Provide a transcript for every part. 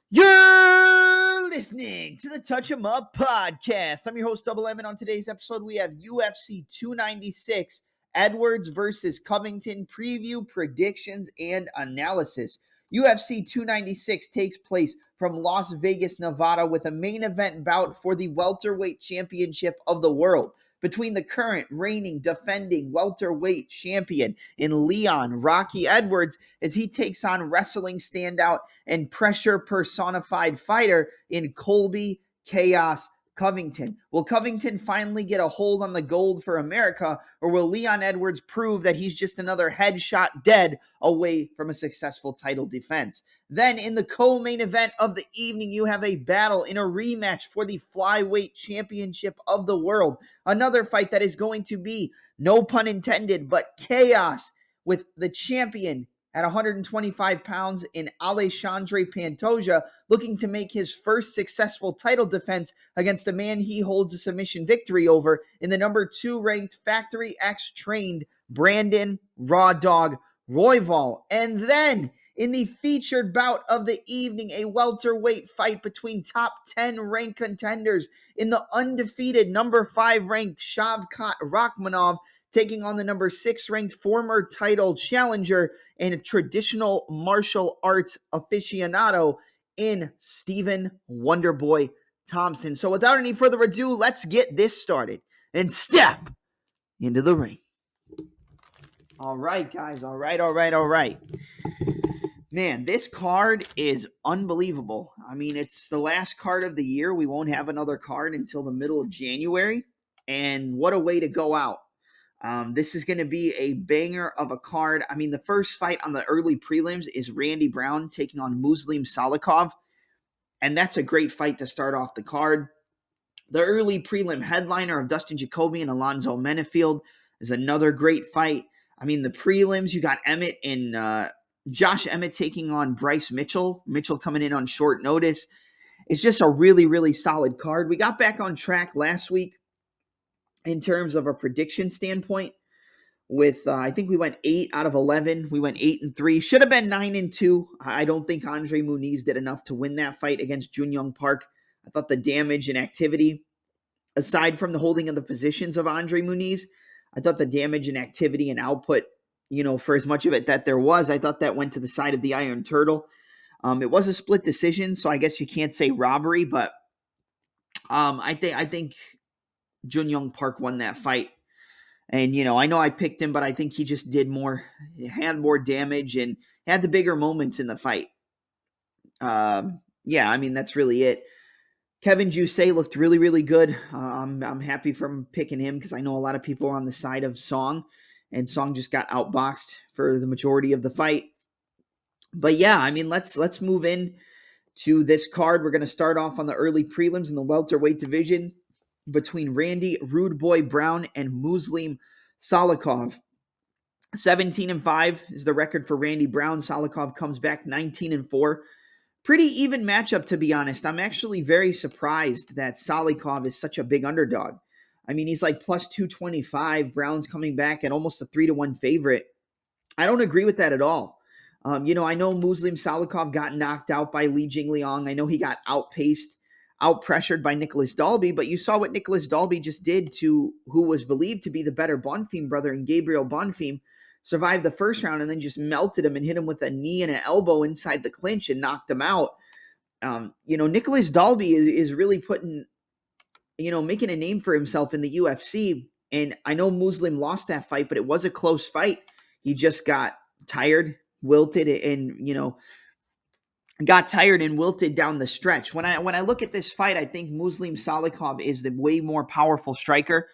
You're listening to the Touch 'em Up podcast. I'm your host, Double M, and on today's episode, we have UFC 296, Edwards versus Covington preview, predictions, and analysis. UFC 296 takes place from Las Vegas, Nevada, with a main event bout for the welterweight championship of the world between the current reigning defending welterweight champion in Leon Rocky Edwards as he takes on wrestling standout and pressure personified fighter in Colby Chaos Covington. Will Covington finally get a hold on the gold for America, or will Leon Edwards prove that he's just another headshot dead away from a successful title defense? Then in the co-main event of the evening, you have a battle in a rematch for the flyweight championship of the world. Another fight that is going to be, no pun intended, but chaos, with the champion at 125 pounds in Alexandre Pantoja looking to make his first successful title defense against a man he holds a submission victory over in the number 2 ranked Factory X trained Brandon Raw Dog Royval. And then in the featured bout of the evening, a welterweight fight between top 10 ranked contenders in the undefeated number 5 ranked Shavkat Rakhmonov taking on the number 6 ranked former title challenger and a traditional martial arts aficionado in Stephen Wonderboy Thompson. So without any further ado, let's get this started and step into the ring. All right, guys. All right. Man, this card is unbelievable. I mean, it's the last card of the year. We won't have another card until the middle of January. And what a way to go out. This is going to be a banger of a card. I mean, the first fight on the early prelims is Randy Brown taking on Muslim Salikhov, and that's a great fight to start off the card. The early prelim headliner of Dustin, Jacoby, and Alonzo Menifield is another great fight. I mean, the prelims, you got Emmett and Josh Emmett taking on Bryce Mitchell. Mitchell coming in on short notice. It's just a really, really solid card. We got back on track last week in terms of a prediction standpoint with, I think we went 8 out of 11. We went 8-3. Should have been 9-2. I don't think Andre Muniz did enough to win that fight against Jun Young Park. I thought the damage and activity, aside from the holding of the positions of Andre Muniz, I thought the damage and activity and output, for as much of it that there was, I thought that went to the side of the Iron Turtle. It was a split decision, so I guess you can't say robbery, but I think Jun Young Park won that fight. And, I know I picked him, but I think he just did more. He had more damage and had the bigger moments in the fight. That's really it. Kevin Jusay looked really, really good. I'm happy from picking him because I know a lot of people are on the side of Song, and Song just got outboxed for the majority of the fight. But yeah, I mean, let's move in to this card. We're going to start off on the early prelims in the welterweight division between Randy Rude Boy Brown and Muslim Salikhov. 17-5 is the record for Randy Brown. Salikhov comes back 19-4. Pretty even matchup, to be honest. I'm actually very surprised that Salikhov is such a big underdog. I mean, he's like plus 225. Brown's coming back at almost a 3-1 favorite. I don't agree with that at all. I know Muslim Salikhov got knocked out by Li Jingliang. I know he got out-pressured by Nicholas Dalby, but you saw what Nicholas Dalby just did to who was believed to be the better Bonfim brother, and Gabriel Bonfim survived the first round and then just melted him and hit him with a knee and an elbow inside the clinch and knocked him out. Nicholas Dalby is really making a name for himself in the UFC, and I know Muslim lost that fight, but it was a close fight. He just got tired, wilted, and, down the stretch. When I look at this fight, I think Muslim Salikhov is the way more powerful striker.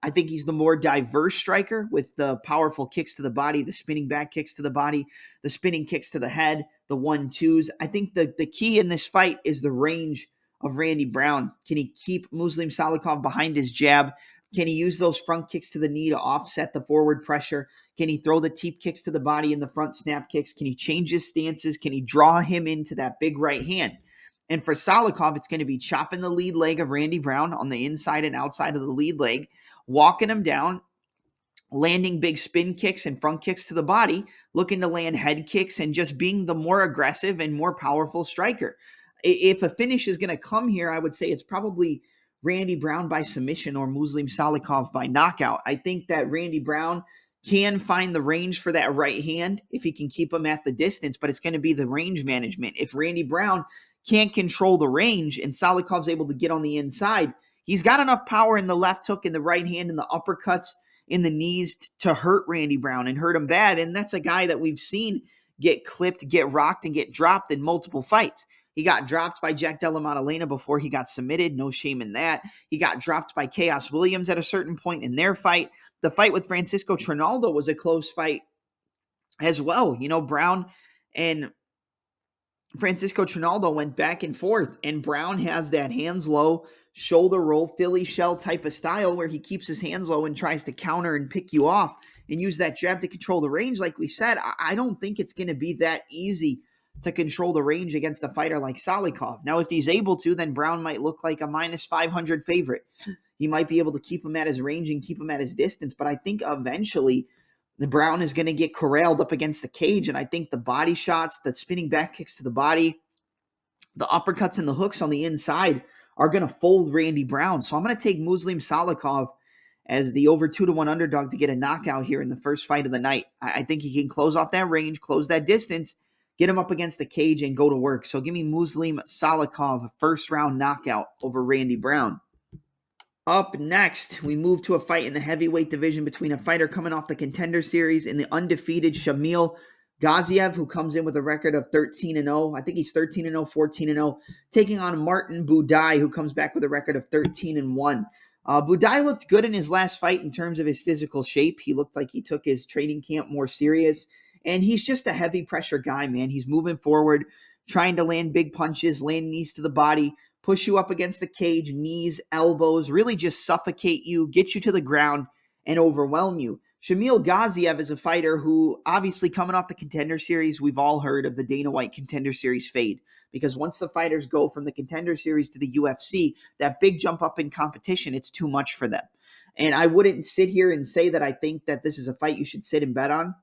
I think he's the more diverse striker with the powerful kicks to the body, the spinning back kicks to the body, the spinning kicks to the head, the 1-2s. I think the key in this fight is the range of Randy Brown. Can he keep Muslim Salikhov behind his jab? Can he use those front kicks to the knee to offset the forward pressure? Can he throw the teep kicks to the body and the front snap kicks? Can he change his stances? Can he draw him into that big right hand? And for Salikhov, it's going to be chopping the lead leg of Randy Brown on the inside and outside of the lead leg, walking him down, landing big spin kicks and front kicks to the body, looking to land head kicks, and just being the more aggressive and more powerful striker. If a finish is going to come here, I would say it's probably Randy Brown by submission or Muslim Salikhov by knockout. I think that Randy Brown can find the range for that right hand if he can keep him at the distance, but it's going to be the range management. If Randy Brown can't control the range and Salikhov's able to get on the inside, he's got enough power in the left hook and the right hand and the uppercuts in the knees to hurt Randy Brown and hurt him bad. And that's a guy that we've seen get clipped, get rocked, and get dropped in multiple fights. He got dropped by Jack Della Maddalena before he got submitted. No shame in that. He got dropped by Chaos Williams at a certain point in their fight. The fight with Francisco Trinaldo was a close fight as well. You know, Brown and Francisco Trinaldo went back and forth, and Brown has that hands low, shoulder roll, Philly shell type of style where he keeps his hands low and tries to counter and pick you off and use that jab to control the range. Like we said, I don't think it's going to be that easy to control the range against a fighter like Salikhov. Now, if he's able to, then Brown might look like a minus 500 favorite. He might be able to keep him at his range and keep him at his distance, but I think eventually the Brown is going to get corralled up against the cage, and I think the body shots, the spinning back kicks to the body, the uppercuts and the hooks on the inside are going to fold Randy Brown. So I'm going to take Muslim Salikhov as the over 2-1 underdog to get a knockout here in the first fight of the night. I think he can close off that range, close that distance, get him up against the cage, and go to work. So give me Muslim Salikhov, first-round knockout over Randy Brown. Up next, we move to a fight in the heavyweight division between a fighter coming off the Contender Series and the undefeated Shamil Gaziev, who comes in with a record of 13-0. I think he's 13-0, 14-0, taking on Martin Buday, who comes back with a record of 13-1. Buday looked good in his last fight in terms of his physical shape. He looked like he took his training camp more serious, and he's just a heavy pressure guy, man. He's moving forward, trying to land big punches, land knees to the body, push you up against the cage, knees, elbows, really just suffocate you, get you to the ground, and overwhelm you. Shamil Gaziev is a fighter who, obviously coming off the Contender Series, we've all heard of the Dana White Contender Series fade. Because once the fighters go from the Contender Series to the UFC, that big jump up in competition, it's too much for them. And I wouldn't sit here and say that I think that this is a fight you should sit and bet on.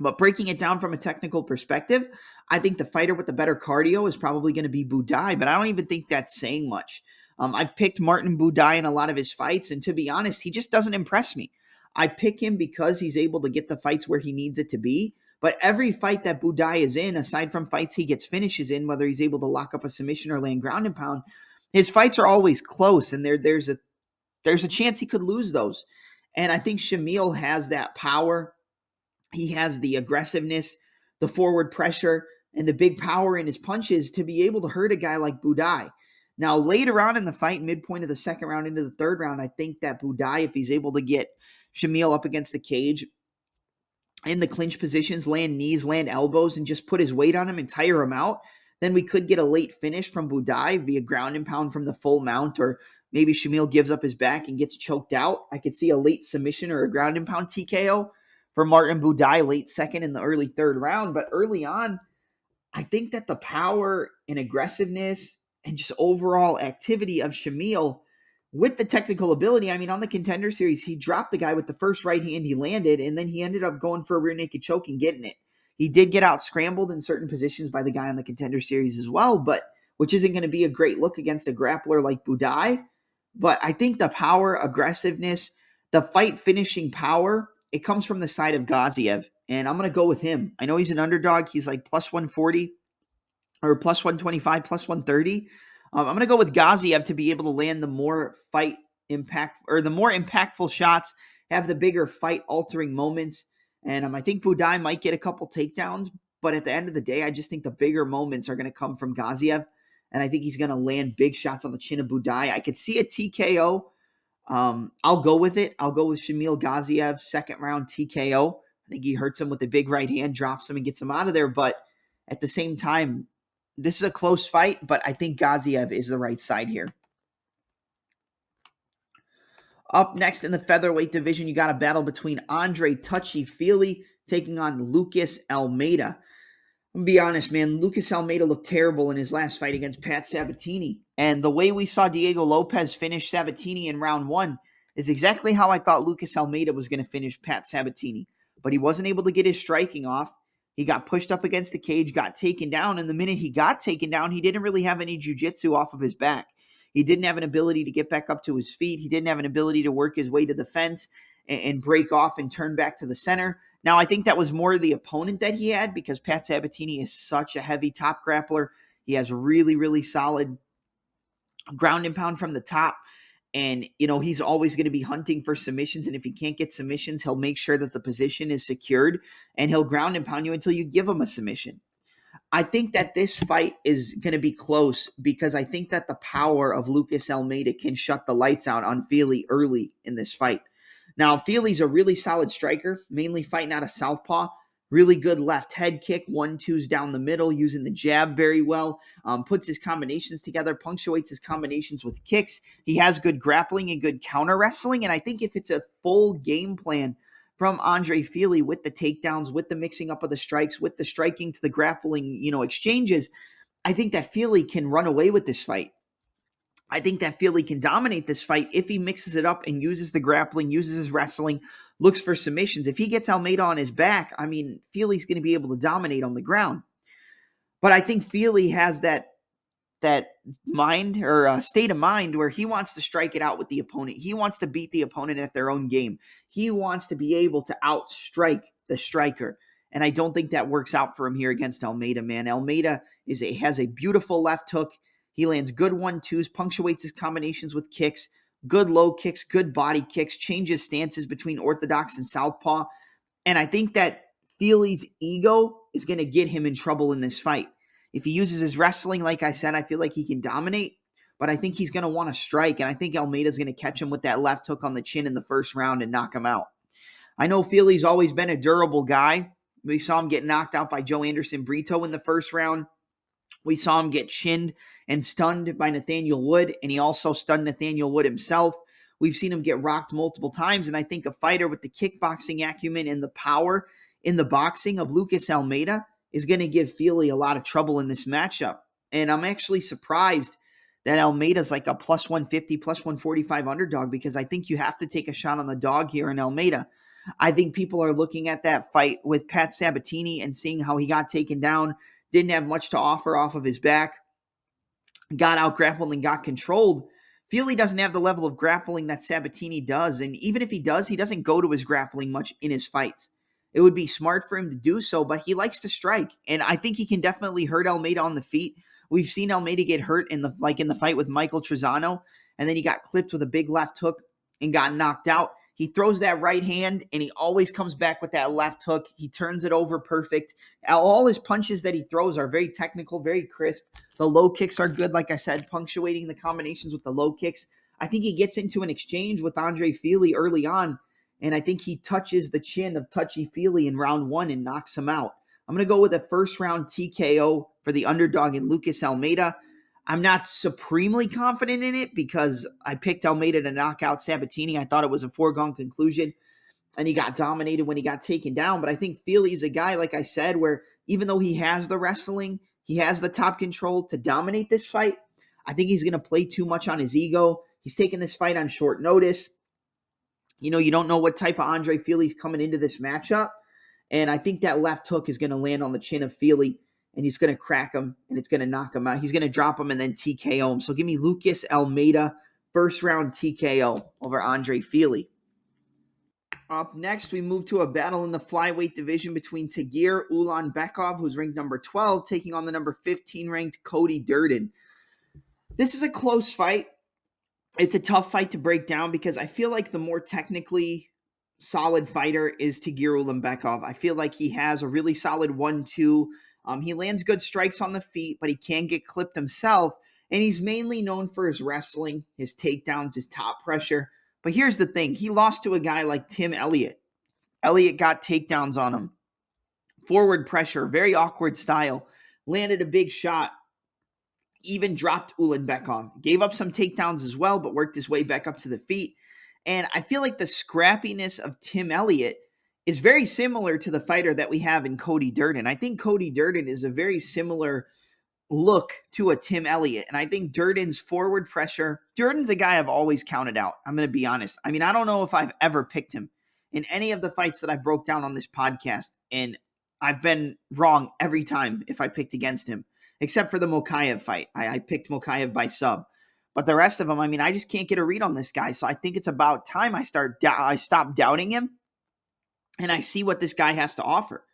But breaking it down from a technical perspective, I think the fighter with the better cardio is probably going to be Buday, but I don't even think that's saying much. I've picked Martin Buday in a lot of his fights, and to be honest, he just doesn't impress me. I pick him because he's able to get the fights where he needs it to be, but every fight that Buday is in, aside from fights he gets finishes in, whether he's able to lock up a submission or land ground and pound, his fights are always close, and there's a chance he could lose those. And I think Shamil has that power. He has the aggressiveness, the forward pressure, and the big power in his punches to be able to hurt a guy like Buday. Now, later on in the fight, midpoint of the second round into the third round, I think that Buday, if he's able to get Shamil up against the cage in the clinch positions, land knees, land elbows, and just put his weight on him and tire him out, then we could get a late finish from Buday via ground and pound from the full mount, or maybe Shamil gives up his back and gets choked out. I could see a late submission or a ground and pound TKO for Martin Buday, late second in the early third round. But early on, I think that the power and aggressiveness and just overall activity of Shamil with the technical ability, I mean, on the Contender Series, he dropped the guy with the first right hand he landed, and then he ended up going for a rear naked choke and getting it. He did get out scrambled in certain positions by the guy on the Contender Series as well, but which isn't going to be a great look against a grappler like Buday. But I think the power, aggressiveness, the fight finishing power, it comes from the side of Gaziev, and I'm going to go with him. I know he's an underdog. He's like plus 140 or plus 125, plus 130. I'm going to go with Gaziev to be able to land the more fight impact or the more impactful shots, have the bigger fight altering moments. And I think Buday might get a couple takedowns, but at the end of the day, I just think the bigger moments are going to come from Gaziev. And I think he's going to land big shots on the chin of Buday. I could see a TKO. I'll go with it. I'll go with Shamil Gaziev, second round TKO. I think he hurts him with a big right hand, drops him, and gets him out of there. But at the same time, this is a close fight, but I think Gaziev is the right side here. Up next in the featherweight division, you got a battle between Andre Touchy Fili taking on Lucas Almeida. I'm going to be honest, man. Lucas Almeida looked terrible in his last fight against Pat Sabatini. And the way we saw Diego Lopez finish Sabatini in round one is exactly how I thought Lucas Almeida was going to finish Pat Sabatini. But he wasn't able to get his striking off. He got pushed up against the cage, got taken down, and the minute he got taken down, he didn't really have any jiu-jitsu off of his back. He didn't have an ability to get back up to his feet. He didn't have an ability to work his way to the fence and break off and turn back to the center. Now, I think that was more the opponent that he had because Pat Sabatini is such a heavy top grappler. He has really, really solid ground and pound from the top. And, he's always going to be hunting for submissions. And if he can't get submissions, he'll make sure that the position is secured and he'll ground and pound you until you give him a submission. I think that this fight is going to be close because I think that the power of Lucas Almeida can shut the lights out on Fili early in this fight. Now, Fili's a really solid striker, mainly fighting out of southpaw. Really good left head kick, 1-2s down the middle, using the jab very well. Puts his combinations together, punctuates his combinations with kicks. He has good grappling and good counter wrestling. And I think if it's a full game plan from Andre Fili with the takedowns, with the mixing up of the strikes, with the striking to the grappling, exchanges, I think that Fili can run away with this fight. I think that Fili can dominate this fight if he mixes it up and uses the grappling, uses his wrestling, looks for submissions. If he gets Almeida on his back, Fili's going to be able to dominate on the ground. But I think Fili has that mind or state of mind where he wants to strike it out with the opponent. He wants to beat the opponent at their own game. He wants to be able to outstrike the striker. And I don't think that works out for him here against Almeida, man. Almeida has a beautiful left hook. He lands good 1-2s, punctuates his combinations with kicks, good low kicks, good body kicks, changes stances between orthodox and southpaw. And I think that Fili's ego is going to get him in trouble in this fight. If he uses his wrestling, like I said, I feel like he can dominate, but I think he's going to want to strike, and I think Almeida's going to catch him with that left hook on the chin in the first round and knock him out. I know Fili's always been a durable guy. We saw him get knocked out by Joe Anderson Brito in the first round. We saw him get chinned and stunned by Nathaniel Wood, and he also stunned Nathaniel Wood himself. We've seen him get rocked multiple times, and I think a fighter with the kickboxing acumen and the power in the boxing of Lucas Almeida is going to give Fili a lot of trouble in this matchup. And I'm actually surprised that Almeida's like a plus 150, plus 145 underdog because I think you have to take a shot on the dog here in Almeida. I think people are looking at that fight with Pat Sabatini and seeing how he got taken down, didn't have much to offer off of his back, got out grappled and got controlled. Fili doesn't have the level of grappling that Sabatini does. And even if he does, he doesn't go to his grappling much in his fights. It would be smart for him to do so, but he likes to strike. And I think he can definitely hurt Almeida on the feet. We've seen Almeida get hurt in the fight with Michael Trezano, and then he got clipped with a big left hook and got knocked out. He throws that right hand, and he always comes back with that left hook. He turns it over perfect. All his punches that he throws are very technical, very crisp. The low kicks are good, like I said, punctuating the combinations with the low kicks. I think he gets into an exchange with Andre Fili early on, and I think he touches the chin of Touchy Fili in round 1 and knocks him out. I'm going to go with a first-round TKO for the underdog in Lucas Almeida. I'm not supremely confident in it because I picked Almeida to knock out Sabatini. I thought it was a foregone conclusion, and he got dominated when he got taken down. But I think Fili's a guy, like I said, where even though he has the wrestling, he has the top control to dominate this fight, I think he's going to play too much on his ego. He's taking this fight on short notice. You don't know what type of Andre Fili's coming into this matchup. And I think that left hook is going to land on the chin of Fili, and he's going to crack him, and it's going to knock him out. He's going to drop him and then TKO him. So give me Lucas Almeida, first-round TKO over Andre Fili. Up next, we move to a battle in the flyweight division between Tagir Ulanbekov, who's ranked number 12, taking on the number 15-ranked Cody Durden. This is a close fight. It's a tough fight to break down because I feel like the more technically solid fighter is Tagir Ulanbekov. I feel like he has a really solid 1-2. He lands good strikes on the feet, but he can get clipped himself. And he's mainly known for his wrestling, his takedowns, his top pressure. But here's the thing. He lost to a guy like Tim Elliott. Elliott got takedowns on him. Forward pressure, very awkward style. Landed a big shot. Even dropped Ulanbekov. Gave up some takedowns as well, but worked his way back up to the feet. And I feel like the scrappiness of Tim Elliott is very similar to the fighter that we have in Cody Durden. I think Cody Durden is a very similar look to a Tim Elliott. And I think Durden's forward pressure, Durden's a guy I've always counted out. I'm going to be honest. I don't know if I've ever picked him in any of the fights that I broke down on this podcast. And I've been wrong every time if I picked against him, except for the Mokaev fight. I picked Mokaev by sub. But the rest of them, I mean, I just can't get a read on this guy. So I think it's about time I stop doubting him and I see what this guy has to offer.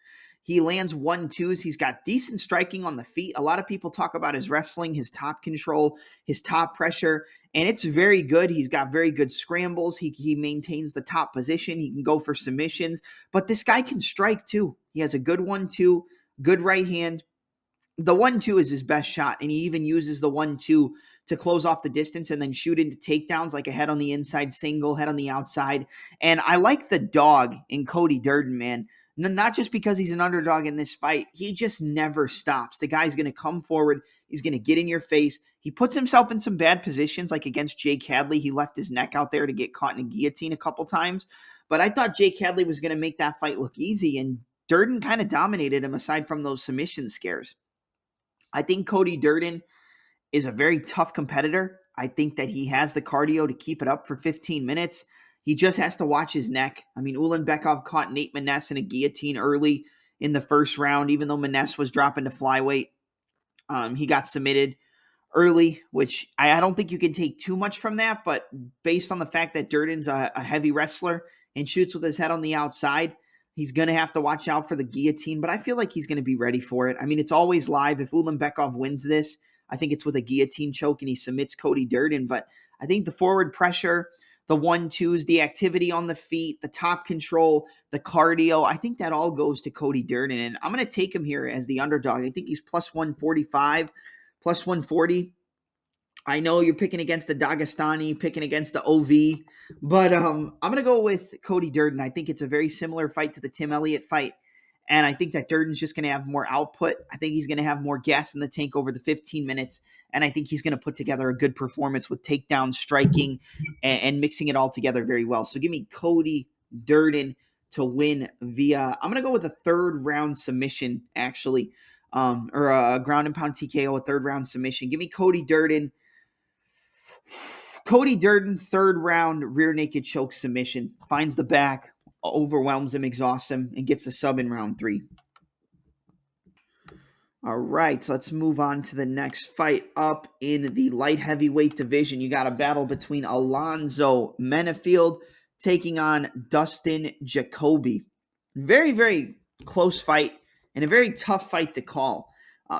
He lands 1-2s. He's got decent striking on the feet. A lot of people talk about his wrestling, his top control, his top pressure, and it's very good. He's got very good scrambles. He maintains the top position. He can go for submissions, but this guy can strike too. He has a good 1-2, good right hand. The 1-2 is his best shot, and he even uses the 1-2 to close off the distance and then shoot into takedowns, like a head on the inside single, head on the outside. And I like the dog in Cody Durden, man. Not just because he's an underdog in this fight. He just never stops. The guy's going to come forward. He's going to get in your face. He puts himself in some bad positions, like against Jake Hadley. He left his neck out there to get caught in a guillotine a couple times. But I thought Jake Hadley was going to make that fight look easy, and Durden kind of dominated him aside from those submission scares. I think Cody Durden is a very tough competitor. I think that he has the cardio to keep it up for 15 minutes. He just has to watch his neck. I mean, Ulanbekov caught Nate Maness in a guillotine early in the first round, even though Maness was dropping to flyweight. He got submitted early, which I don't think you can take too much from that, but based on the fact that Durden's a heavy wrestler and shoots with his head on the outside, he's going to have to watch out for the guillotine, but I feel like he's going to be ready for it. I mean, it's always live. If Ulanbekov wins this, I think it's with a guillotine choke and he submits Cody Durden, but I think the forward pressure, the 1-2s, the activity on the feet, the top control, the cardio, I think that all goes to Cody Durden. And I'm going to take him here as the underdog. I think he's plus 145, plus 140. I know you're picking against the Dagestani, picking against the OV, but I'm going to go with Cody Durden. I think it's a very similar fight to the Tim Elliott fight. And I think that Durden's just going to have more output. I think he's going to have more gas in the tank over the 15 minutes. And I think he's going to put together a good performance with takedown, striking, and mixing it all together very well. So give me Cody Durden to win via, I'm going to go with a third round submission, actually, or a ground and pound TKO, a third round submission. Give me Cody Durden. Cody Durden, third round rear naked choke submission. Finds the back, overwhelms him, exhausts him, and gets the sub in round 3. All right, so let's move on to the next fight up in the light heavyweight division. You got a battle between Alonzo Menifield taking on Dustin Jacoby. Very, very close fight and a very tough fight to call.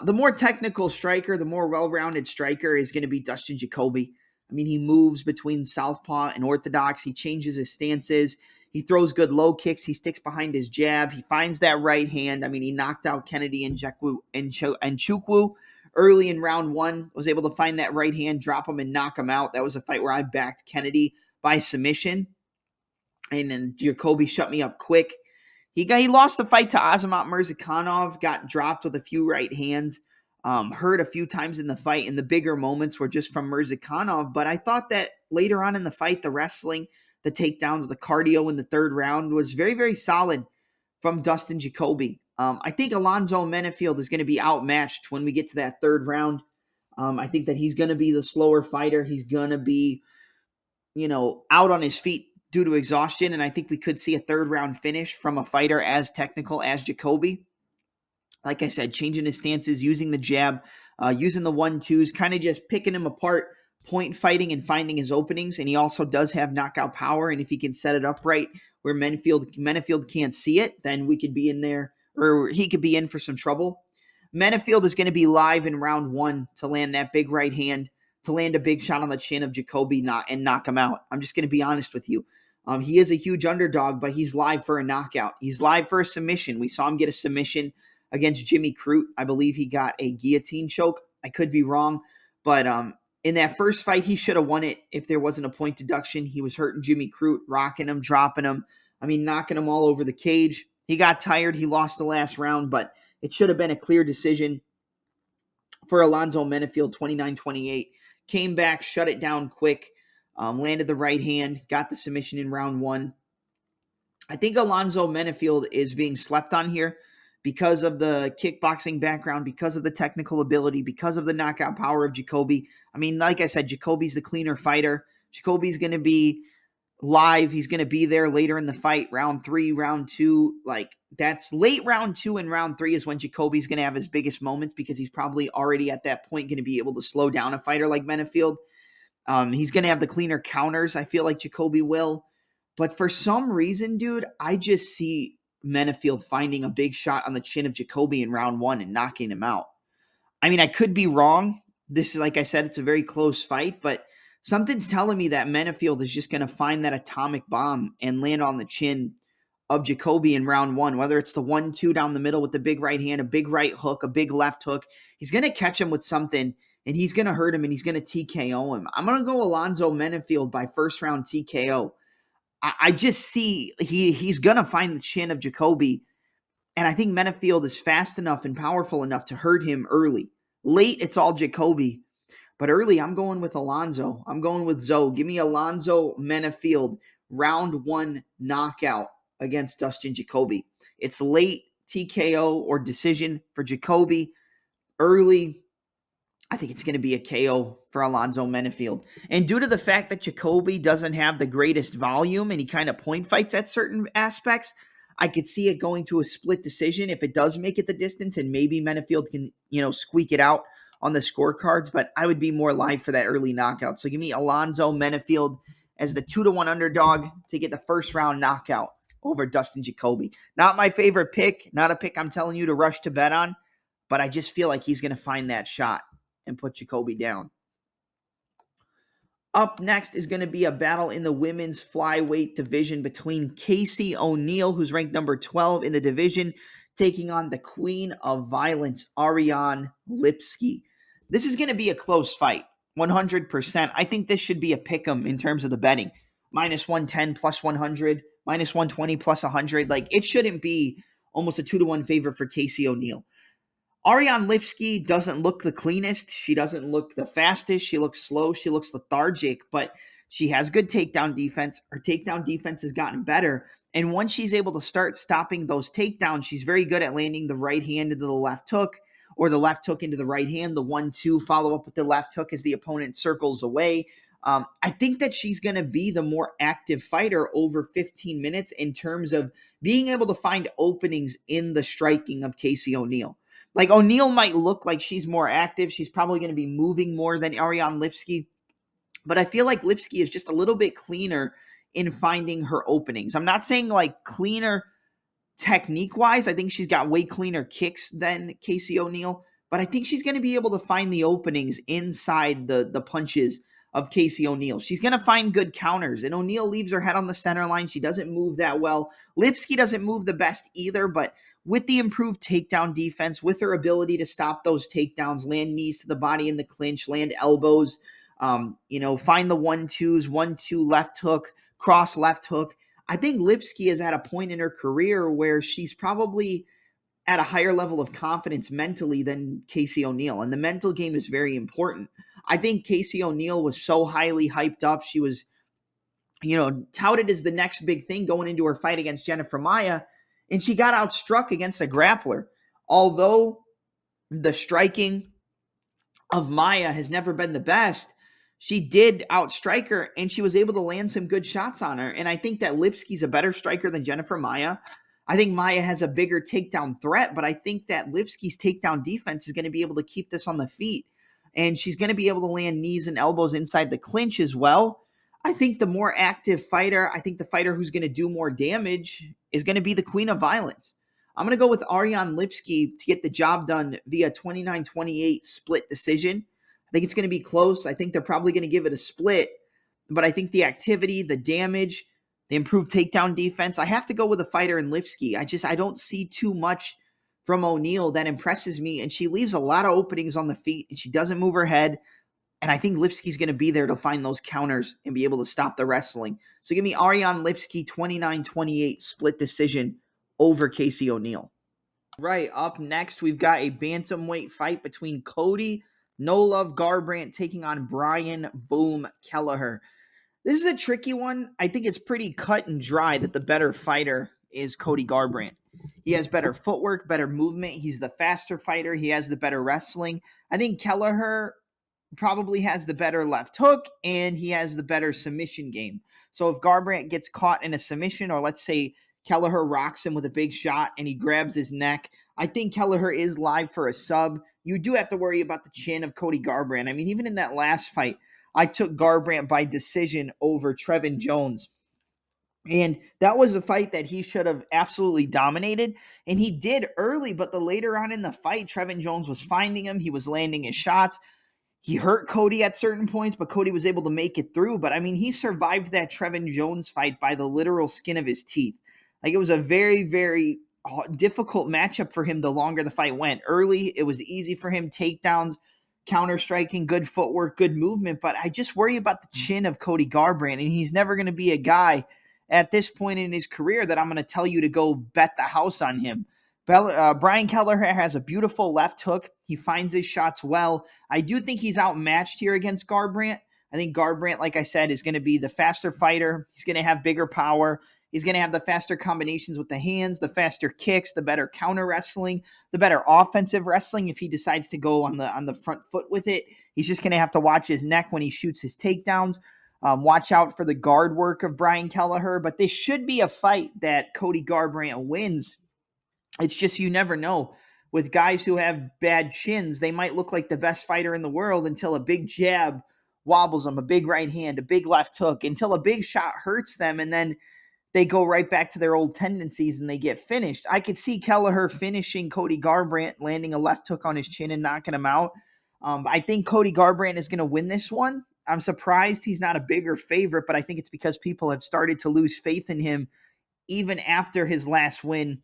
The more technical striker, the more well-rounded striker is going to be Dustin Jacoby. I mean, he moves between southpaw and orthodox. He changes his stances. He throws good low kicks. He sticks behind his jab. He finds that right hand. I mean, he knocked out Kennedy and Chukwu early in round 1. Was able to find that right hand, drop him, and knock him out. That was a fight where I backed Kennedy by submission. And then Jacoby shut me up quick. He lost the fight to Azamat Murzakanov, got dropped with a few right hands, hurt a few times in the fight, and the bigger moments were just from Murzakanov. But I thought that later on in the fight, the wrestling, the takedowns, the cardio in the third round was very, very solid from Dustin Jacoby. I think Alonzo Menifield is going to be outmatched when we get to that third round. I think that he's going to be the slower fighter. He's going to be, out on his feet due to exhaustion, and I think we could see a third round finish from a fighter as technical as Jacoby. Like I said, changing his stances, using the jab, using the 1-2s, kind of just picking him apart, point fighting and finding his openings. And he also does have knockout power, and if he can set it up right where Menifield can't see it, then we could be in there, or he could be in for some trouble. Menifield is going to be live in round 1 to land that big right hand, to land a big shot on the chin of Jacoby and knock him out. I'm just going to be honest with you. He is a huge underdog, but he's live for a knockout. He's live for a submission. We saw him get a submission against Jimmy Crute. I believe he got a guillotine choke. I could be wrong, but in that first fight, he should have won it if there wasn't a point deduction. He was hurting Jimmy Crute, rocking him, dropping him. I mean, knocking him all over the cage. He got tired. He lost the last round, but it should have been a clear decision for Alonzo Menifield, 29-28. Came back, shut it down quick. Landed the right hand, got the submission in round 1. I think Alonzo Menifield is being slept on here because of the kickboxing background, because of the technical ability, because of the knockout power of Jacoby. I mean, like I said, Jacoby's the cleaner fighter. Jacoby's going to be live. He's going to be there later in the fight, round 3, round 2. Like, That's late round 2 and round 3 is when Jacoby's going to have his biggest moments because he's probably already at that point going to be able to slow down a fighter like Menifield. He's going to have the cleaner counters, I feel like Jacoby will. But for some reason, dude, I just see Menifield finding a big shot on the chin of Jacoby in round 1 and knocking him out. I mean, I could be wrong. This is, like I said, it's a very close fight, but something's telling me that Menifield is just going to find that atomic bomb and land on the chin of Jacoby in round 1, whether it's the 1-2 down the middle with the big right hand, a big right hook, a big left hook. He's going to catch him with something, and he's going to hurt him, and he's going to TKO him. I'm going to go Alonzo Menifield by first round TKO. I just see he's going to find the chin of Jacoby, and I think Menifield is fast enough and powerful enough to hurt him early. Late, it's all Jacoby. But early, I'm going with Alonzo. I'm going with Zoe. Give me Alonzo Menifield, round 1 knockout against Dustin Jacoby. It's late TKO or decision for Jacoby. Early, I think it's going to be a KO for Alonzo Menifield. And due to the fact that Jacoby doesn't have the greatest volume and he kind of point fights at certain aspects, I could see it going to a split decision if it does make it the distance, and maybe Menifield can, squeak it out on the scorecards, but I would be more live for that early knockout. So give me Alonzo Menifield as the 2-1 underdog to get the first round knockout over Dustin Jacoby. Not my favorite pick, not a pick I'm telling you to rush to bet on, but I just feel like he's going to find that shot and put Jacoby down. Up next is going to be a battle in the women's flyweight division between Casey O'Neill, who's ranked number 12 in the division, taking on the queen of violence, Ariane Lipski. This is going to be a close fight, 100%. I think this should be a pick'em in terms of the betting. -110 plus 100, -120 plus 100. Like, it shouldn't be almost a 2-1 favor for Casey O'Neill. Ariane Lipski doesn't look the cleanest. She doesn't look the fastest. She looks slow. She looks lethargic, but she has good takedown defense. Her takedown defense has gotten better. And once she's able to start stopping those takedowns, she's very good at landing the right hand into the left hook, or the left hook into the right hand, the 1-2, follow up with the left hook as the opponent circles away. I think that she's going to be the more active fighter over 15 minutes in terms of being able to find openings in the striking of Casey O'Neill. Like, O'Neill might look like she's more active. She's probably going to be moving more than Ariane Lipski. But I feel like Lipski is just a little bit cleaner in finding her openings. I'm not saying like cleaner technique-wise. I think she's got way cleaner kicks than Casey O'Neill. But I think she's going to be able to find the openings inside the punches of Casey O'Neill. She's going to find good counters. And O'Neill leaves her head on the center line. She doesn't move that well. Lipski doesn't move the best either, but with the improved takedown defense, with her ability to stop those takedowns, land knees to the body in the clinch, land elbows, find the 1-2s, 1-2 left hook, cross left hook. I think Lipski is at a point in her career where she's probably at a higher level of confidence mentally than Casey O'Neill. And the mental game is very important. I think Casey O'Neill was so highly hyped up. She was, touted as the next big thing going into her fight against Jennifer Maia. And she got outstruck against a grappler. Although the striking of Maia has never been the best, she did outstrike her, and she was able to land some good shots on her. And I think that Lipski's a better striker than Jennifer Maia. I think Maia has a bigger takedown threat, but I think that Lipski's takedown defense is going to be able to keep this on the feet. And she's going to be able to land knees and elbows inside the clinch as well. I think the more active fighter, I think the fighter who's going to do more damage is going to be the queen of violence. I'm going to go with Ariane Lipski to get the job done via 29-28 split decision. I think it's going to be close. I think they're probably going to give it a split. But I think the activity, the damage, the improved takedown defense, I have to go with a fighter in Lipski. I don't see too much from O'Neill that impresses me. And she leaves a lot of openings on the feet, and she doesn't move her head. And I think Lipski's going to be there to find those counters and be able to stop the wrestling. So give me Ariane Lipski, 29-28 split decision over Casey O'Neill. Right, up next, we've got a bantamweight fight between Cody No Love Garbrandt taking on Brian Boom Kelleher. This is a tricky one. I think it's pretty cut and dry that the better fighter is Cody Garbrandt. He has better footwork, better movement. He's the faster fighter. He has the better wrestling. I think Kelleher probably has the better left hook, and he has the better submission game. So if Garbrandt gets caught in a submission, or let's say Kelleher rocks him with a big shot, and he grabs his neck. I think Kelleher is live for a sub. You do have to worry about the chin of Cody Garbrandt. I mean, even in that last fight, I took Garbrandt by decision over Trevin Jones. And that was a fight that he should have absolutely dominated. And he did early, but the later on in the fight, Trevin Jones was finding him. He was landing his shots. He hurt Cody at certain points, but Cody was able to make it through. But I mean, he survived that Trevin Jones fight by the literal skin of his teeth. Like, it was a very, very difficult matchup for him the longer the fight went. Early, it was easy for him. Takedowns, counter-striking, good footwork, good movement. But I just worry about the chin of Cody Garbrandt, and he's never going to be a guy at this point in his career that I'm going to tell you to go bet the house on him. Brian Kelleher has a beautiful left hook. He finds his shots well. I do think he's outmatched here against Garbrandt. I think Garbrandt, like I said, is going to be the faster fighter. He's going to have bigger power. He's going to have the faster combinations with the hands, the faster kicks, the better counter wrestling, the better offensive wrestling if he decides to go on the front foot with it. He's just going to have to watch his neck when he shoots his takedowns. Watch out for the guard work of Brian Kelleher. But this should be a fight that Cody Garbrandt wins. It's just you never know. With guys who have bad chins, they might look like the best fighter in the world until a big jab wobbles them, a big right hand, a big left hook, until a big shot hurts them, and then they go right back to their old tendencies and they get finished. I could see Kelleher finishing Cody Garbrandt, landing a left hook on his chin and knocking him out. I think Cody Garbrandt is going to win this one. I'm surprised he's not a bigger favorite, but I think it's because people have started to lose faith in him even after his last win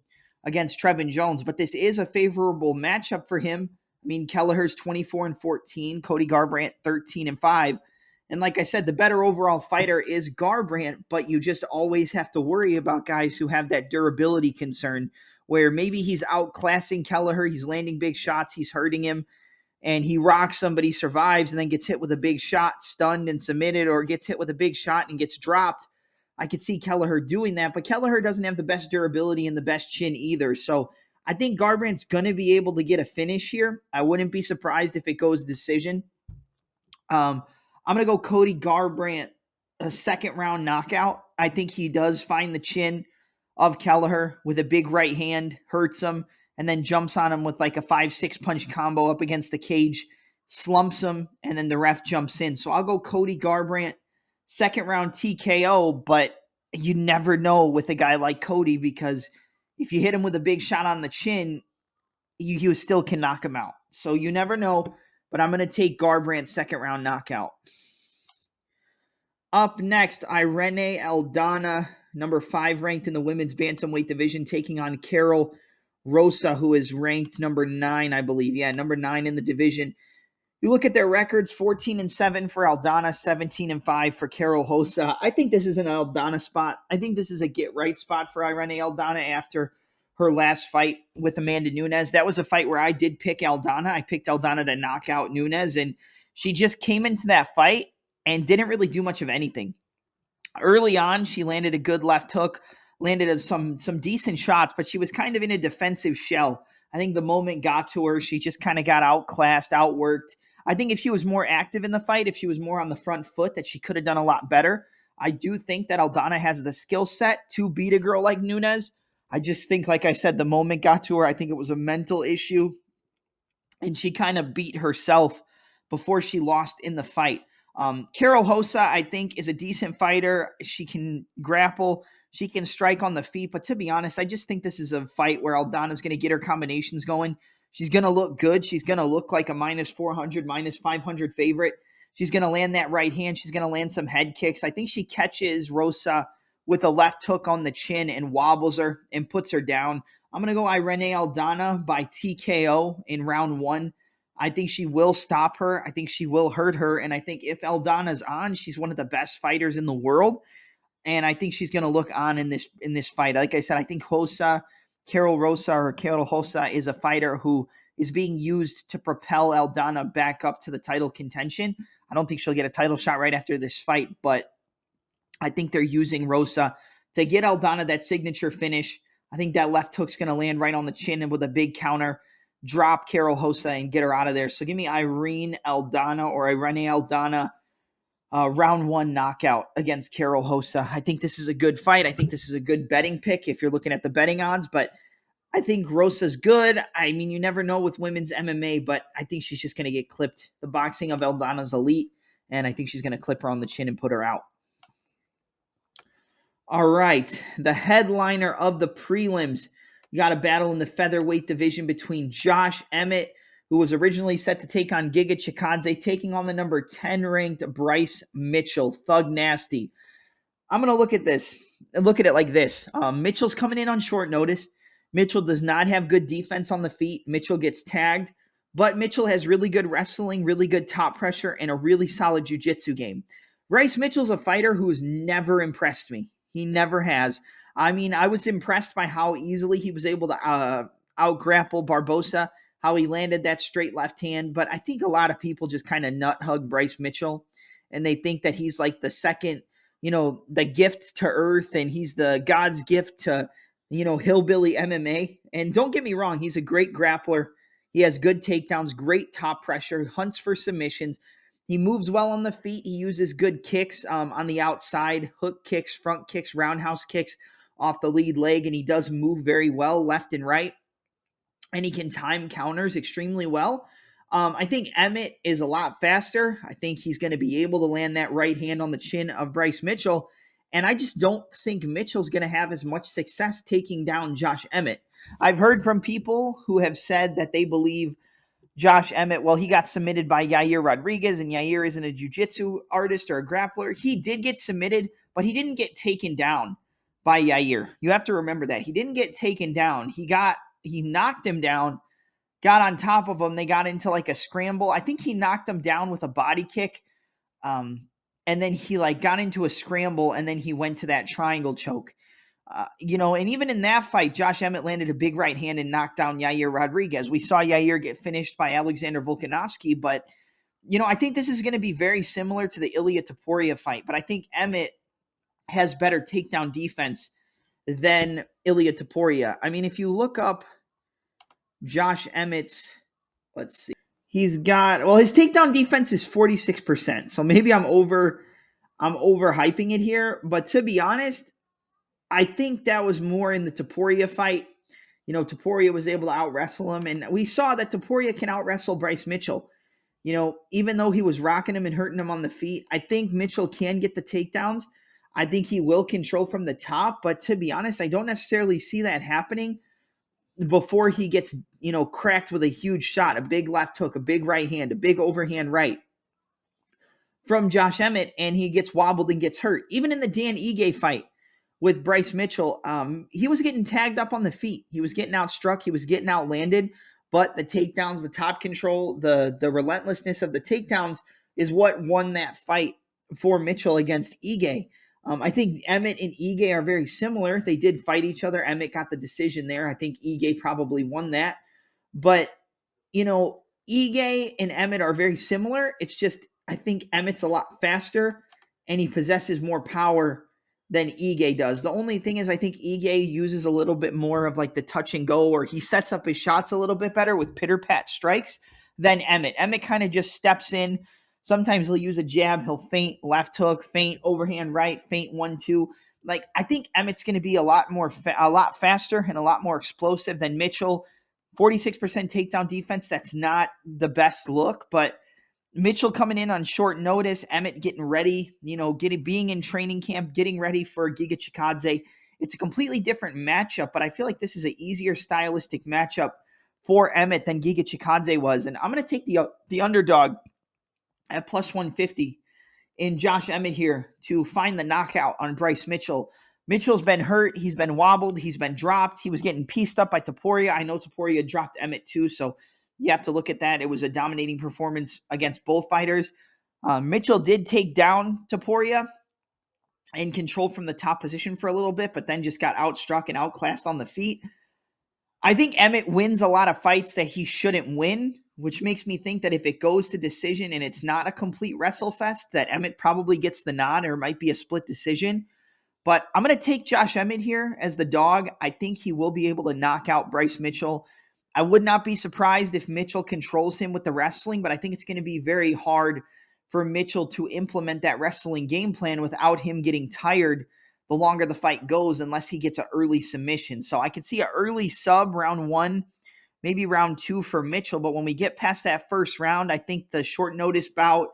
against Trevin Jones. But this is a favorable matchup for him. I mean, Kelleher's 24-14, Cody Garbrandt 13-5. And like I said, the better overall fighter is Garbrandt, but you just always have to worry about guys who have that durability concern where maybe he's outclassing Kelleher, he's landing big shots, he's hurting him, and he rocks somebody, survives, and then gets hit with a big shot, stunned and submitted, or gets hit with a big shot and gets dropped. I could see Kelleher doing that, but Kelleher doesn't have the best durability and the best chin either. So I think Garbrandt's going to be able to get a finish here. I wouldn't be surprised if it goes decision. I'm going to go Cody Garbrandt, a second-round knockout. I think he does find the chin of Kelleher with a big right hand, hurts him, and then jumps on him with like a 5-6 punch combo up against the cage, slumps him, and then the ref jumps in. So I'll go Cody Garbrandt, second-round TKO, but you never know with a guy like Cody because if you hit him with a big shot on the chin, you still can knock him out. So you never know. But I'm going to take Garbrandt's second-round knockout. Up next, Irene Aldana, number 5 ranked in the women's bantamweight division, taking on Karol Rosa, who is ranked number 9, I believe. Yeah, number 9 in the division. You look at their records, 14-7 for Aldana, 17-5 for Karol Rosa. I think this is an Aldana spot. I think this is a get-right spot for Irene Aldana after her last fight with Amanda Nunes. That was a fight where I did pick Aldana. I picked Aldana to knock out Nunes, and she just came into that fight and didn't really do much of anything. Early on, she landed a good left hook, landed some decent shots, but she was kind of in a defensive shell. I think the moment got to her. She just kind of got outclassed, outworked. I think if she was more active in the fight, if she was more on the front foot, that she could have done a lot better. I do think that Aldana has the skill set to beat a girl like Nunes. I just think, like I said, the moment got to her. I think it was a mental issue, and she kind of beat herself before she lost in the fight. Karol Rosa, I think, is a decent fighter. She can grapple. She can strike on the feet. But to be honest, I just think this is a fight where Aldana's going to get her combinations going. She's going to look good. She's going to look like a -400, -500 favorite. She's going to land that right hand. She's going to land some head kicks. I think she catches Rosa with a left hook on the chin and wobbles her and puts her down. I'm going to go Irene Aldana by TKO in round 1. I think she will stop her. I think she will hurt her. And I think if Aldana's on, she's one of the best fighters in the world. And I think she's going to look on in this fight. Like I said, I think Karol Rosa is a fighter who is being used to propel Aldana back up to the title contention. I don't think she'll get a title shot right after this fight, but I think they're using Rosa to get Aldana that signature finish. I think that left hook's going to land right on the chin and with a big counter, drop Karol Rosa and get her out of there. So give me Irene Aldana or Irene Aldana round 1 knockout against Karol Rosa. I think this is a good fight. I think this is a good betting pick if you're looking at the betting odds, but I think Rosa's good. I mean, you never know with women's MMA, but I think she's just going to get clipped. The boxing of Aldana's elite, and I think she's going to clip her on the chin and put her out. All right, the headliner of the prelims. You got a battle in the featherweight division between Josh Emmett, who was originally set to take on Giga Chikadze, taking on the number 10 ranked Bryce Mitchell. Thug Nasty. I'm going to look at it like this. Mitchell's coming in on short notice. Mitchell does not have good defense on the feet. Mitchell gets tagged, but Mitchell has really good wrestling, really good top pressure, and a really solid jiu-jitsu game. Bryce Mitchell's a fighter who has never impressed me. He never has. I mean, I was impressed by how easily he was able to out-grapple Barbosa, how he landed that straight left hand, but I think a lot of people just kind of nut-hug Bryce Mitchell, and they think that he's like the second, the gift to earth, and he's the God's gift to hillbilly MMA. And don't get me wrong, he's a great grappler. He has good takedowns, great top pressure, hunts for submissions. He moves well on the feet. He uses good kicks on the outside, hook kicks, front kicks, roundhouse kicks off the lead leg, and he does move very well left and right. And he can time counters extremely well. I think Emmett is a lot faster. I think he's going to be able to land that right hand on the chin of Bryce Mitchell. And I just don't think Mitchell's going to have as much success taking down Josh Emmett. I've heard from people who have said that they believe Josh Emmett, well, he got submitted by Yair Rodriguez, and Yair isn't a jiu-jitsu artist or a grappler. He did get submitted, but he didn't get taken down by Yair. You have to remember that. He didn't get taken down. He knocked him down, got on top of him. They got into like a scramble. I think he knocked him down with a body kick. And then he got into a scramble, and then he went to that triangle choke. And even in that fight, Josh Emmett landed a big right hand and knocked down Yair Rodriguez. We saw Yair get finished by Alexander Volkanovski, but, I think this is going to be very similar to the Ilia Topuria fight, but I think Emmett has better takedown defense than Ilia Topuria. I mean, if you look up Josh Emmett's, let's see. His takedown defense is 46%. So maybe I'm overhyping it here. But to be honest, I think that was more in the Topuria fight. Topuria was able to out-wrestle him. And we saw that Topuria can out-wrestle Bryce Mitchell. Even though he was rocking him and hurting him on the feet, I think Mitchell can get the takedowns. I think he will control from the top. But to be honest, I don't necessarily see that happening before he gets, cracked with a huge shot, a big left hook, a big right hand, a big overhand right from Josh Emmett, and he gets wobbled and gets hurt. Even in the Dan Ige fight with Bryce Mitchell, he was getting tagged up on the feet. He was getting outstruck. He was getting outlanded, but the takedowns, the top control, the relentlessness of the takedowns is what won that fight for Mitchell against Ige. I think Emmett and Ige are very similar. They did fight each other. Emmett got the decision there. I think Ige probably won that. But, Ige and Emmett are very similar. It's just I think Emmett's a lot faster, and he possesses more power than Ige does. The only thing is I think Ige uses a little bit more of the touch and go, or he sets up his shots a little bit better with pitter-pat strikes than Emmett. Emmett kind of just steps in. Sometimes he'll use a jab. He'll feint left hook, feint overhand right, feint 1-2. I think Emmett's going to be a lot faster and a lot more explosive than Mitchell. 46% takedown defense. That's not the best look, but Mitchell coming in on short notice, Emmett getting ready, being in training camp, getting ready for Giga Chikadze. It's a completely different matchup, but I feel like this is an easier stylistic matchup for Emmett than Giga Chikadze was. And I'm going to take the underdog at plus 150 in Josh Emmett here to find the knockout on Bryce Mitchell. Mitchell's been hurt. He's been wobbled. He's been dropped. He was getting pieced up by Topuria. I know Topuria dropped Emmett too, so you have to look at that. It was a dominating performance against both fighters. Mitchell did take down Topuria and control from the top position for a little bit, but then just got outstruck and outclassed on the feet. I think Emmett wins a lot of fights that he shouldn't win, which makes me think that if it goes to decision and it's not a complete wrestle fest, that Emmett probably gets the nod, or it might be a split decision. But I'm going to take Josh Emmett here as the dog. I think he will be able to knock out Bryce Mitchell. I would not be surprised if Mitchell controls him with the wrestling, but I think it's going to be very hard for Mitchell to implement that wrestling game plan without him getting tired the longer the fight goes, unless he gets an early submission. So I could see an early sub round 1, maybe round 2 for Mitchell. But when we get past that first round, I think the short notice bout,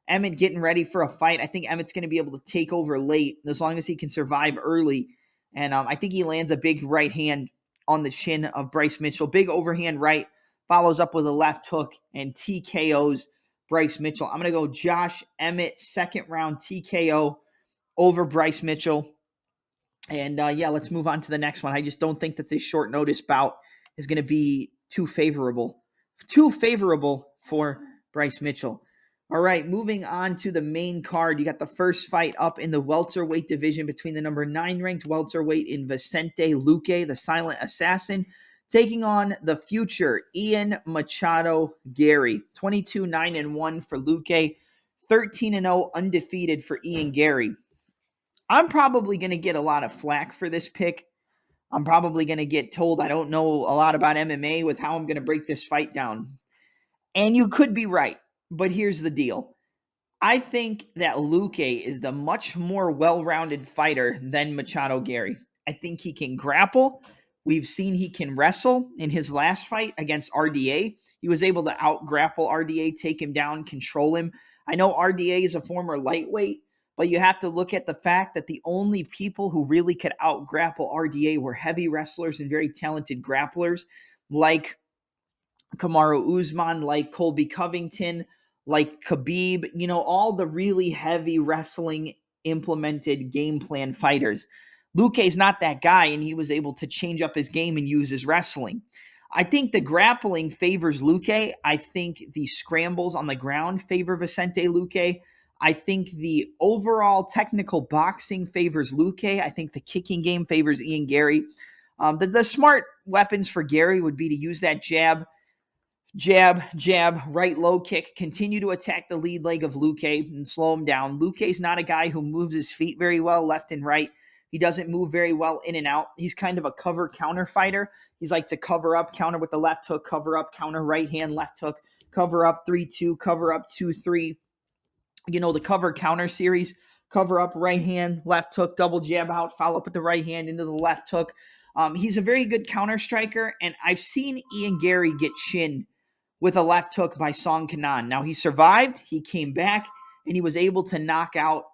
Emmett getting ready for a fight, I think Emmett's going to be able to take over late as long as he can survive early. And I think he lands a big right hand on the shin of Bryce Mitchell. Big overhand right, follows up with a left hook and TKOs Bryce Mitchell. I'm going to go Josh Emmett, second round TKO over Bryce Mitchell. And let's move on to the next one. I just don't think that this short notice bout is going to be too favorable for Bryce Mitchell. All right, moving on to the main card. You got the first fight up in the welterweight division between the number 9 ranked welterweight in Vicente Luque, the silent assassin, taking on the future Ian Machado Gary. 22-9-1 for Luque, 13-0 undefeated for Ian Gary. I'm probably going to get a lot of flack for this pick. I'm probably going to get told I don't know a lot about MMA with how I'm going to break this fight down. And you could be right, but here's the deal. I think that Luque is the much more well-rounded fighter than Machado Gary. I think he can grapple. We've seen he can wrestle. In his last fight against RDA, he was able to out-grapple RDA, take him down, control him. I know RDA is a former lightweight, but you have to look at the fact that the only people who really could out-grapple RDA were heavy wrestlers and very talented grapplers like Kamaru Usman, like Colby Covington, like Khabib, all the really heavy wrestling implemented game plan fighters. Luque's not that guy, and he was able to change up his game and use his wrestling. I think the grappling favors Luque. I think the scrambles on the ground favor Vicente Luque. I think the overall technical boxing favors Luque. I think the kicking game favors Ian Gary. The smart weapons for Gary would be to use that jab, right low kick, continue to attack the lead leg of Luque and slow him down. Luque's not a guy who moves his feet very well left and right. He doesn't move very well in and out. He's kind of a cover-counter fighter. He's like to cover up, counter with the left hook, cover up, counter right hand, left hook, cover up 3-2, cover up 2-3. The cover-counter series, cover up, right hand, left hook, double jab out, follow up with the right hand into the left hook. He's a very good counter striker, and I've seen Ian Gary get shinned with a left hook by Song Kanan. Now, he survived, he came back, and he was able to knock out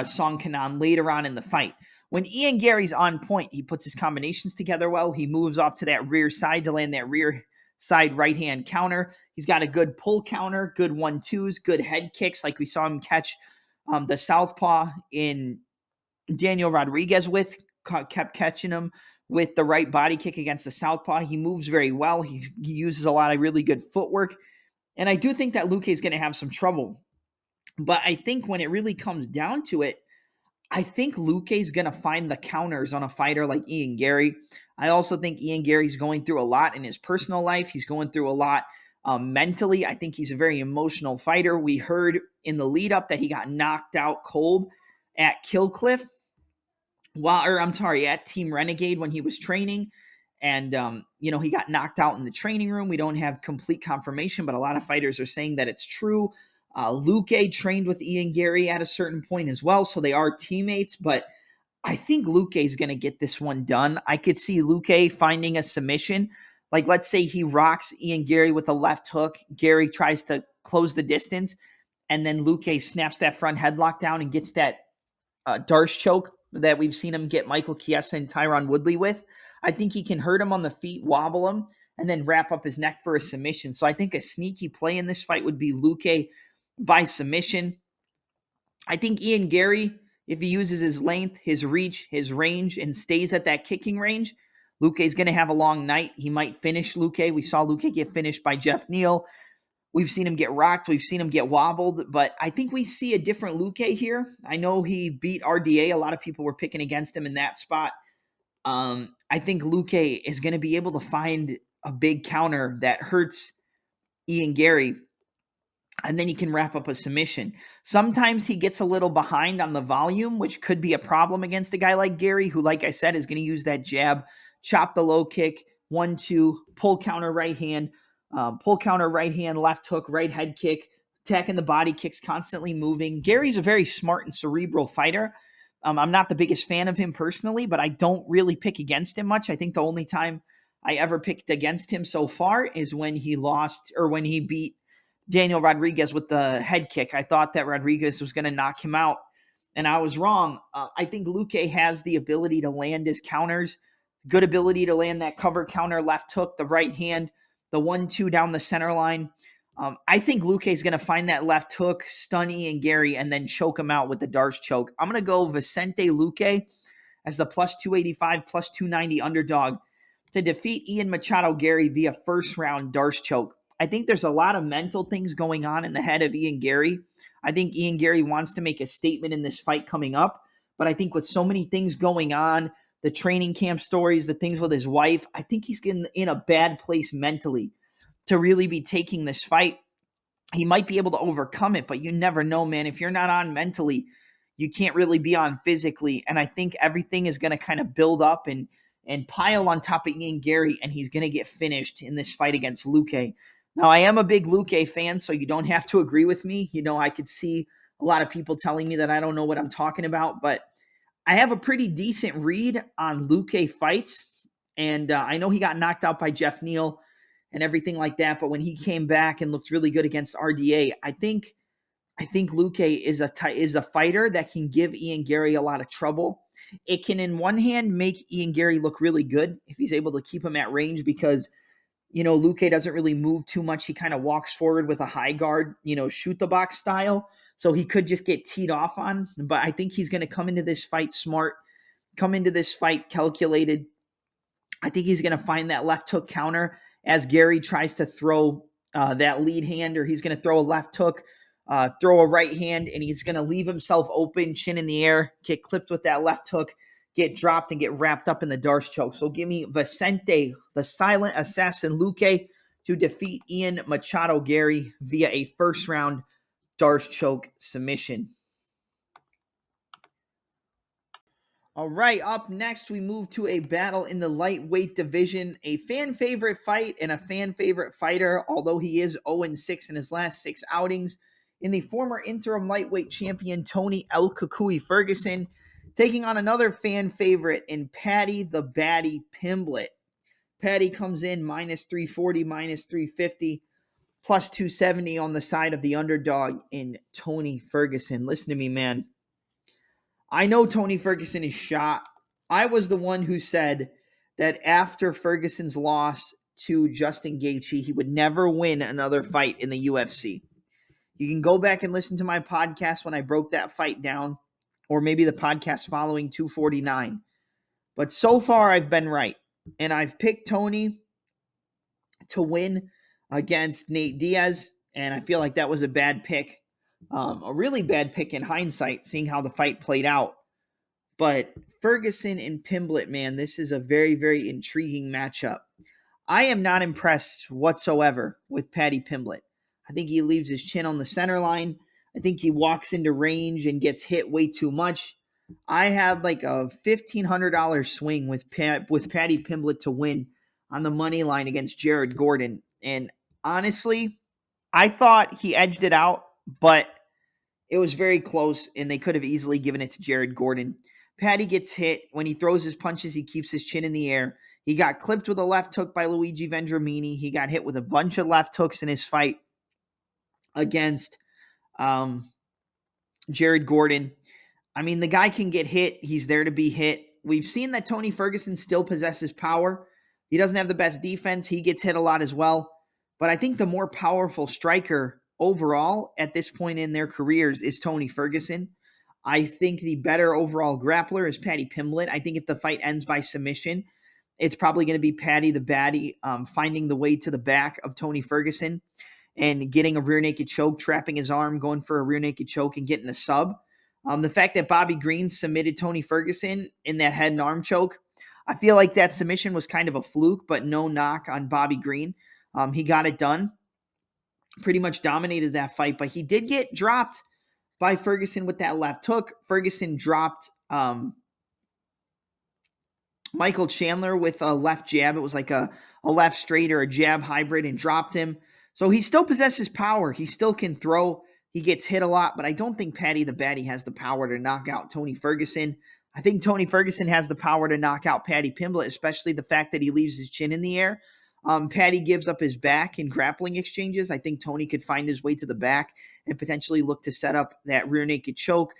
Song Kanan later on in the fight. When Ian Gary's on point, he puts his combinations together well. He moves off to that rear side to land that rear side right-hand counter. He's got a good pull counter, good 1-2s, good head kicks, like we saw him catch the southpaw in Daniel Rodriguez with, kept catching him with the right body kick against the southpaw. He moves very well. He uses a lot of really good footwork. And I do think that Luque is going to have some trouble. But I think when it really comes down to it, I think Luque is going to find the counters on a fighter like Ian Gary. I also think Ian Gary's going through a lot in his personal life. He's going through a lot mentally. I think he's a very emotional fighter. We heard in the lead up that he got knocked out cold at Killcliff. At Team Renegade when he was training. And, he got knocked out in the training room. We don't have complete confirmation, but a lot of fighters are saying that it's true. Luque trained with Ian Gary at a certain point as well, so they are teammates, but I think Luque is going to get this one done. I could see Luque finding a submission. Like, let's say he rocks Ian Gary with a left hook. Gary tries to close the distance, and then Luque snaps that front headlock down and gets that Darce choke that we've seen him get Michael Chiesa and Tyron Woodley with. I think he can hurt him on the feet, wobble him, and then wrap up his neck for a submission. So I think a sneaky play in this fight would be Luque by submission. I think Ian Gary, if he uses his length, his reach, his range, and stays at that kicking range, Luque is going to have a long night. He might finish Luque. We saw Luque get finished by Jeff Neal. We've seen him get rocked. We've seen him get wobbled. But I think we see a different Luque here. I know he beat RDA. A lot of people were picking against him in that spot. I think Luque is going to be able to find a big counter that hurts Ian Gary, and then you can wrap up a submission. Sometimes he gets a little behind on the volume, which could be a problem against a guy like Gary, who, like I said, is going to use that jab, chop the low kick, 1-2, pull counter right hand, left hook, right head kick, attacking the body kicks, constantly moving. Gary's a very smart and cerebral fighter. I'm not the biggest fan of him personally, but I don't really pick against him much. I think the only time I ever picked against him so far is when he lost or when he beat Daniel Rodriguez with the head kick. I thought that Rodriguez was going to knock him out, and I was wrong. I think Luque has the ability to land his counters, good ability to land that cover counter, left hook, the right hand, the 1-2 down the center line. I think Luque is going to find that left hook, stun Ian Gary, and then choke him out with the Darce choke. I'm going to go Vicente Luque as the plus 285, plus 290 underdog to defeat Ian Machado Gary via first round Darce choke. I think there's a lot of mental things going on in the head of Ian Gary. I think Ian Gary wants to make a statement in this fight coming up, but I think with so many things going on, the training camp stories, the things with his wife, I think he's getting in a bad place mentally to really be taking this fight. He might be able to overcome it, but you never know, man. If you're not on mentally, you can't really be on physically. And I think everything is going to kind of build up and pile on top of Ian Gary, and he's going to get finished in this fight against Luque. Now, I am a big Luque fan, so you don't have to agree with me. You know, I could see a lot of people telling me that I don't know what I'm talking about, but I have a pretty decent read on Luque fights, and I know he got knocked out by Jeff Neal and everything like that, but when he came back and looked really good against RDA, I think Luque is a fighter that can give Ian Gary a lot of trouble. It can, in one hand, make Ian Gary look really good if he's able to keep him at range because, you know, Luque doesn't really move too much. He kind of walks forward with a high guard, you know, shoot the box style. So he could just get teed off on. But I think he's going to come into this fight smart, come into this fight calculated. I think he's going to find that left hook counter as Gary tries to throw that lead hand, or he's going to throw a left hook, throw a right hand, and he's going to leave himself open, chin in the air, get clipped with that left hook, get dropped, and get wrapped up in the Darce choke. So give me Vicente, the silent assassin Luque, to defeat Ian Machado Gary via a first-round Darce choke submission. All right, up next, we move to a battle in the lightweight division, a fan favorite fight and a fan favorite fighter, although he is 0-6 in his last 6 outings, in the former interim lightweight champion Tony El Cucuy Ferguson, taking on another fan favorite in Paddy the Baddy Pimblett. Paddy comes in minus 340, minus 350, plus 270 on the side of the underdog in Tony Ferguson. Listen to me, man. I know Tony Ferguson is shot. I was the one who said that after Ferguson's loss to Justin Gaethje, he would never win another fight in the UFC. You can go back and listen to my podcast when I broke that fight down, or maybe the podcast following 249. But so far, I've been right. And I've picked Tony to win against Nate Diaz, and I feel like that was a bad pick. A really bad pick in hindsight, seeing how the fight played out. But Ferguson and Pimblett, man, this is a very, very intriguing matchup. I am not impressed whatsoever with Paddy Pimblett. I think he leaves his chin on the center line. I think he walks into range and gets hit way too much. I had like a $1,500 swing with Paddy Pimblett to win on the money line against Jared Gordon. And honestly, I thought he edged it out, but it was very close, and they could have easily given it to Jared Gordon. Paddy gets hit. When he throws his punches, he keeps his chin in the air. He got clipped with a left hook by Luigi Vendramini. He got hit with a bunch of left hooks in his fight against Jared Gordon. I mean, the guy can get hit. He's there to be hit. We've seen that Tony Ferguson still possesses power. He doesn't have the best defense. He gets hit a lot as well. But I think the more powerful striker overall at this point in their careers is Tony Ferguson. I think the better overall grappler is Paddy Pimblett. I think if the fight ends by submission, it's probably going to be Paddy the Baddy finding the way to the back of Tony Ferguson and getting a rear naked choke, trapping his arm, going for a rear naked choke, and getting a sub. The fact that Bobby Green submitted Tony Ferguson in that head and arm choke, I feel like that submission was kind of a fluke, but no knock on Bobby Green. He got it done. Pretty much dominated that fight, but he did get dropped by Ferguson with that left hook. Ferguson dropped Michael Chandler with a left jab. It was like a left straight or a jab hybrid and dropped him. So he still possesses power. He still can throw. He gets hit a lot, but I don't think Paddy the Baddy has the power to knock out Tony Ferguson. I think Tony Ferguson has the power to knock out Paddy Pimblett, especially the fact that he leaves his chin in the air. Paddy gives up his back in grappling exchanges. I think Tony could find his way to the back and potentially look to set up that rear naked choke,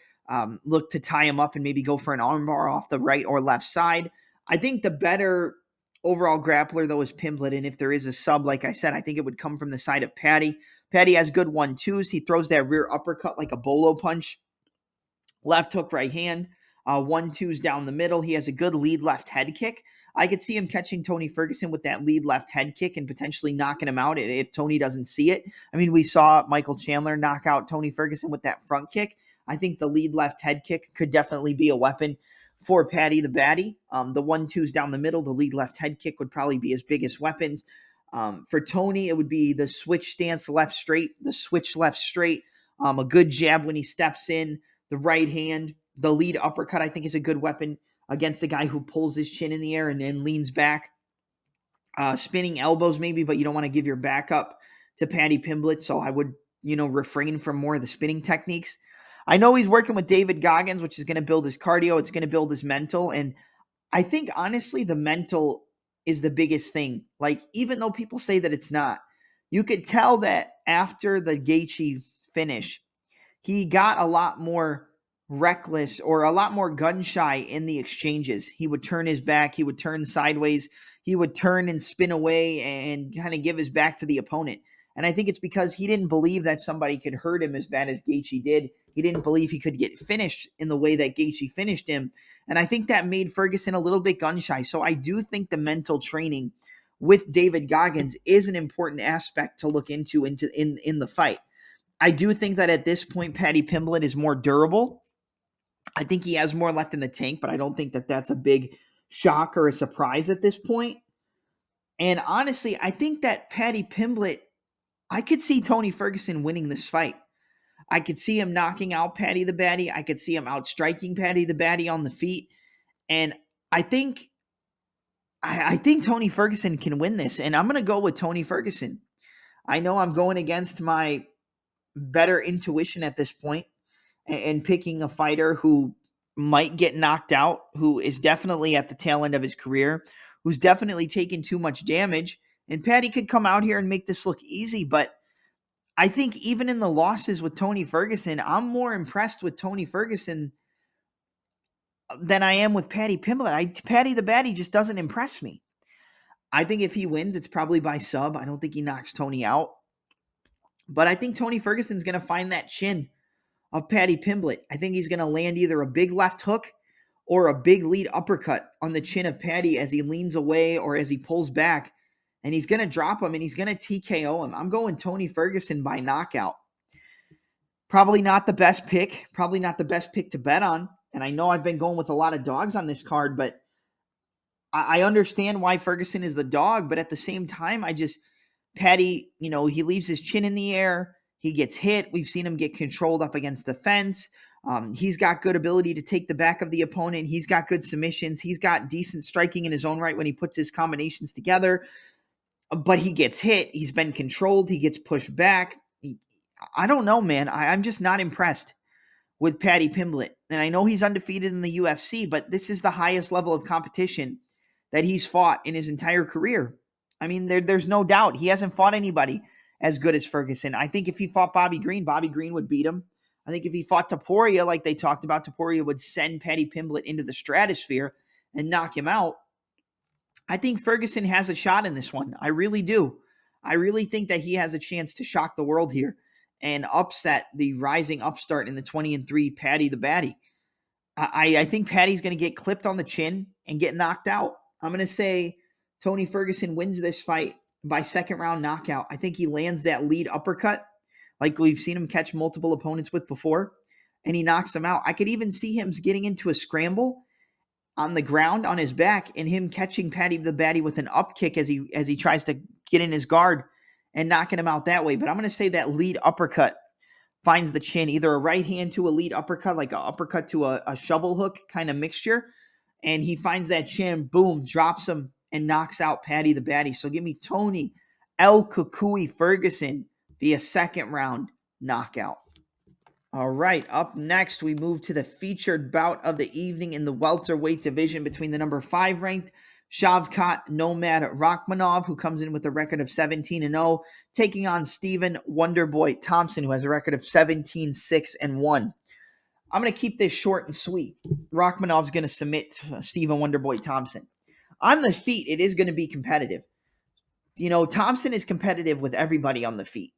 look to tie him up and maybe go for an armbar off the right or left side. I think the better overall grappler, though, is Pimblett, and if there is a sub, like I said, I think it would come from the side of Paddy. Paddy has good 1-2s. He throws that rear uppercut like a bolo punch. Left hook, right hand. 1-2s down the middle. He has a good lead left head kick. I could see him catching Tony Ferguson with that lead left head kick and potentially knocking him out if Tony doesn't see it. I mean, we saw Michael Chandler knock out Tony Ferguson with that front kick. I think the lead left head kick could definitely be a weapon for Paddy the Baddy. The 1-2s down the middle, the lead left head kick would probably be his biggest weapons. For Tony, it would be the switch stance left straight, the switch left straight, a good jab when he steps in, the right hand, the lead uppercut I think is a good weapon against the guy who pulls his chin in the air and then leans back. Spinning elbows maybe, but you don't want to give your back up to Paddy Pimblett, so I would, refrain from more of the spinning techniques. I know he's working with David Goggins, which is going to build his cardio. It's going to build his mental. And I think, honestly, the mental is the biggest thing. Like, even though people say that it's not, you could tell that after the Gaethje finish, he got a lot more reckless or a lot more gun shy in the exchanges. He would turn his back. He would turn sideways. He would turn and spin away and kind of give his back to the opponent. And I think it's because he didn't believe that somebody could hurt him as bad as Gaethje did. He didn't believe he could get finished in the way that Gaethje finished him. And I think that made Ferguson a little bit gun-shy. So I do think the mental training with David Goggins is an important aspect to look into in the fight. I do think that at this point, Paddy Pimblett is more durable. I think he has more left in the tank, but I don't think that that's a big shock or a surprise at this point. And honestly, I think that Paddy Pimblett, I could see Tony Ferguson winning this fight. I could see him knocking out Paddy the Baddy. I could see him outstriking Paddy the Baddy on the feet. And I think Tony Ferguson can win this. And I'm going to go with Tony Ferguson. I know I'm going against my better intuition at this point and picking a fighter who might get knocked out, who is definitely at the tail end of his career, who's definitely taken too much damage. And Paddy could come out here and make this look easy, but I think even in the losses with Tony Ferguson, I'm more impressed with Tony Ferguson than I am with Paddy Pimblett. Paddy the Baddy just doesn't impress me. I think if he wins, it's probably by sub. I don't think he knocks Tony out. But I think Tony Ferguson's going to find that chin of Paddy Pimblett. I think he's going to land either a big left hook or a big lead uppercut on the chin of Paddy as he leans away or as he pulls back. And he's going to drop him and he's going to TKO him. I'm going Tony Ferguson by knockout. Probably not the best pick. Probably not the best pick to bet on. And I know I've been going with a lot of dogs on this card, but I understand why Ferguson is the dog. But at the same time, Paddy, he leaves his chin in the air. He gets hit. We've seen him get controlled up against the fence. He's got good ability to take the back of the opponent. He's got good submissions. He's got decent striking in his own right when he puts his combinations together. But he gets hit. He's been controlled. He gets pushed back. I don't know, man. I'm just not impressed with Paddy Pimblett. And I know he's undefeated in the UFC, but this is the highest level of competition that he's fought in his entire career. I mean, there's no doubt. He hasn't fought anybody as good as Ferguson. I think if he fought Bobby Green would beat him. I think if he fought Topuria, like they talked about, Topuria would send Paddy Pimblett into the stratosphere and knock him out. I think Ferguson has a shot in this one. I really do. I really think that he has a chance to shock the world here and upset the rising upstart in the 20-3 Paddy the Baddy. I think Paddy's going to get clipped on the chin and get knocked out. I'm going to say Tony Ferguson wins this fight by second round knockout. I think he lands that lead uppercut like we've seen him catch multiple opponents with before, and he knocks him out. I could even see him getting into a scramble on the ground on his back and him catching Paddy the Baddy with an up kick as he tries to get in his guard and knocking him out that way. But I'm going to say that lead uppercut finds the chin, either a right hand to a lead uppercut, like an uppercut to a shovel hook kind of mixture. And he finds that chin, boom, drops him and knocks out Paddy the Baddy. So give me Tony El Kukui Ferguson via second round knockout. All right, up next, we move to the featured bout of the evening in the welterweight division between the number 5 ranked Shavkat Nomad Rachmanov, who comes in with a record of 17-0, taking on Stephen Wonderboy Thompson, who has a record of 17-6-1. I'm going to keep this short and sweet. Rachmanov's going to submit Stephen Wonderboy Thompson. On the feet, it is going to be competitive. You know, Thompson is competitive with everybody on the feet.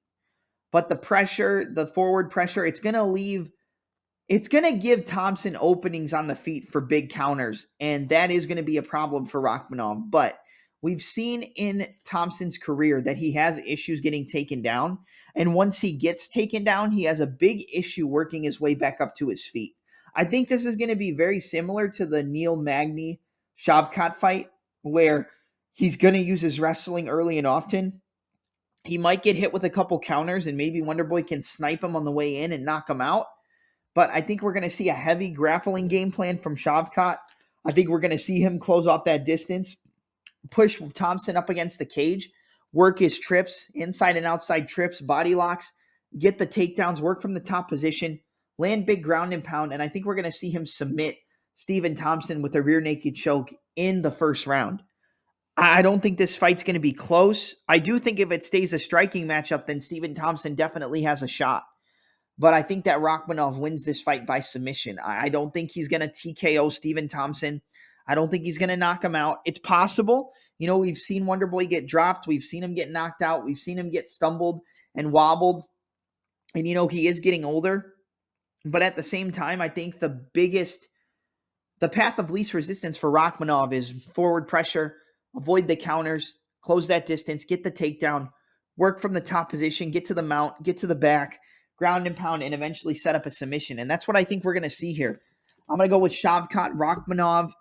But the pressure, the forward pressure, it's going to give Thompson openings on the feet for big counters, and that is going to be a problem for Rachmanov. But we've seen in Thompson's career that he has issues getting taken down, and once he gets taken down, he has a big issue working his way back up to his feet. I think this is going to be very similar to the Neil Magny Shavkat fight, where he's going to use his wrestling early and often. He might get hit with a couple counters, and maybe Wonderboy can snipe him on the way in and knock him out. But I think we're going to see a heavy grappling game plan from Shavkat. I think we're going to see him close off that distance, push Thompson up against the cage, work his trips, inside and outside trips, body locks, get the takedowns, work from the top position, land big ground and pound. And I think we're going to see him submit Stephen Thompson with a rear naked choke in the first round. I don't think this fight's going to be close. I do think if it stays a striking matchup, then Stephen Thompson definitely has a shot. But I think that Rachmanov wins this fight by submission. I don't think he's going to TKO Stephen Thompson. I don't think he's going to knock him out. It's possible. You know, we've seen Wonderboy get dropped. We've seen him get knocked out. We've seen him get stumbled and wobbled. And, you know, he is getting older. But at the same time, I think the path of least resistance for Rachmanov is forward pressure, avoid the counters, close that distance, get the takedown, work from the top position, get to the mount, get to the back, ground and pound, and eventually set up a submission. And that's what I think we're going to see here. I'm going to go with Shavkat Rachmanov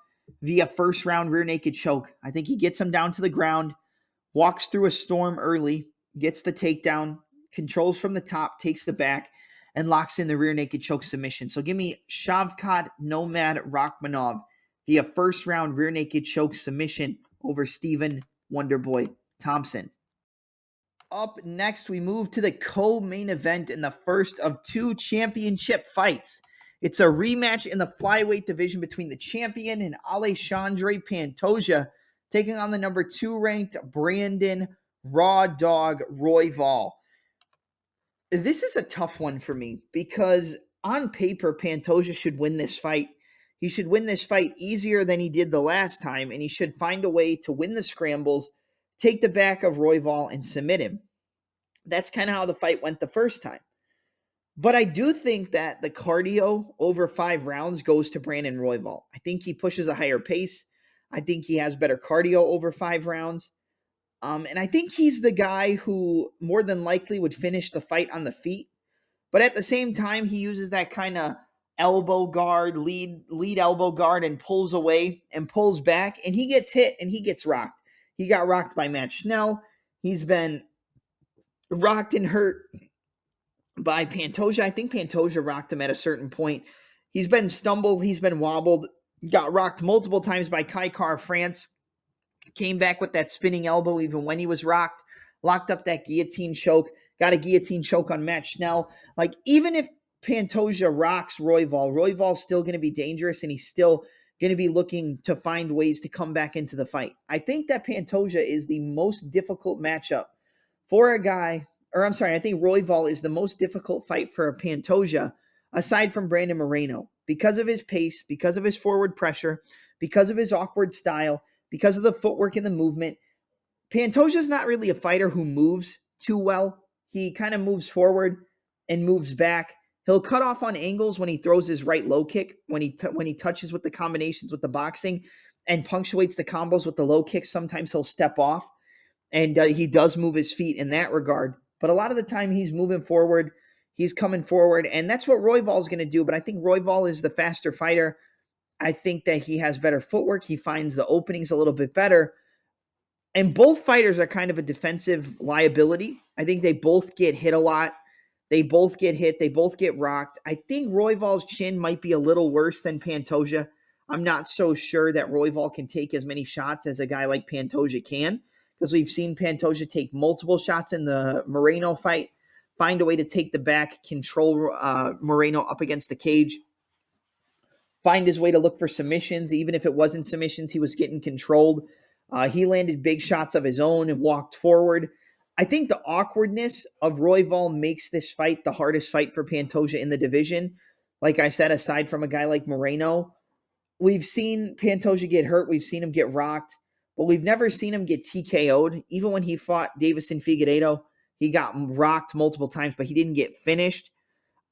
via first round rear naked choke. I think he gets him down to the ground, walks through a storm early, gets the takedown, controls from the top, takes the back, and locks in the rear naked choke submission. So give me Shavkat Nomad Rachmanov via first round rear naked choke submission over Stephen Wonderboy Thompson. Up next, we move to the co-main event in the first of 2 championship fights. It's a rematch in the flyweight division between the champion and Alexandre Pantoja taking on the number 2 ranked Brandon Raw Dog Royval. This is a tough one for me because on paper, Pantoja should win this fight. He should win this fight easier than he did the last time, and he should find a way to win the scrambles, take the back of Royval, and submit him. That's kind of how the fight went the first time. But I do think that the cardio over 5 rounds goes to Brandon Royval. I think he pushes a higher pace. I think he has better cardio over 5 rounds. And I think he's the guy who more than likely would finish the fight on the feet. But at the same time, he uses that kind of elbow guard, lead elbow guard, and pulls away and pulls back. And he gets hit and he gets rocked. He got rocked by Matt Schnell. He's been rocked and hurt by Pantoja. I think Pantoja rocked him at a certain point. He's been stumbled. He's been wobbled. Got rocked multiple times by Kai Kara France. Came back with that spinning elbow even when he was rocked. Locked up that guillotine choke. Got a guillotine choke on Matt Schnell. Like, even if Pantoja rocks Royval, Royval's still going to be dangerous, and he's still going to be looking to find ways to come back into the fight. I think that Pantoja is the most difficult matchup for a guy, or I'm sorry, I think Royval is the most difficult fight for a Pantoja aside from Brandon Moreno because of his pace, because of his forward pressure, because of his awkward style, because of the footwork and the movement. Pantoja's not really a fighter who moves too well. He kind of moves forward and moves back. He'll cut off on angles when he throws his right low kick, when he touches with the combinations with the boxing and punctuates the combos with the low kicks. Sometimes he'll step off, and he does move his feet in that regard. But a lot of the time he's moving forward. He's coming forward, and that's what Royval's going to do. But I think Royval is the faster fighter. I think that he has better footwork. He finds the openings a little bit better. And both fighters are kind of a defensive liability. I think they both get hit a lot. They both get hit. They both get rocked. I think Royval's chin might be a little worse than Pantoja. I'm not so sure that Royval can take as many shots as a guy like Pantoja can, because we've seen Pantoja take multiple shots in the Moreno fight, find a way to take the back, control Moreno up against the cage, find his way to look for submissions. Even if it wasn't submissions, he was getting controlled. He landed big shots of his own and walked forward. I think the awkwardness of Royval makes this fight the hardest fight for Pantoja in the division. Like I said, aside from a guy like Moreno, we've seen Pantoja get hurt. We've seen him get rocked, but we've never seen him get TKO'd. Even when he fought Davison Figueiredo, he got rocked multiple times, but he didn't get finished.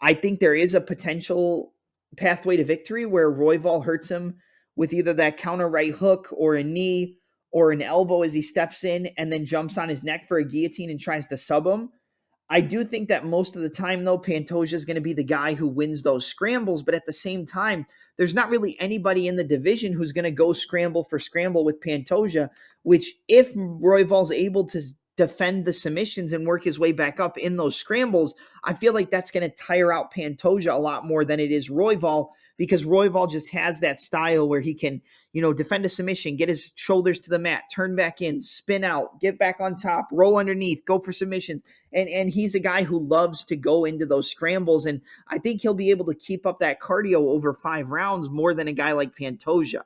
I think there is a potential pathway to victory where Royval hurts him with either that counter right hook or a knee or an elbow as he steps in and then jumps on his neck for a guillotine and tries to sub him. I do think that most of the time, though, Pantoja is going to be the guy who wins those scrambles, but at the same time, there's not really anybody in the division who's going to go scramble for scramble with Pantoja, which if Royval's able to defend the submissions and work his way back up in those scrambles, I feel like that's going to tire out Pantoja a lot more than it is Royval, because Royval just has that style where he can, defend a submission, get his shoulders to the mat, turn back in, spin out, get back on top, roll underneath, go for submissions. And he's a guy who loves to go into those scrambles. And I think he'll be able to keep up that cardio over 5 rounds more than a guy like Pantoja.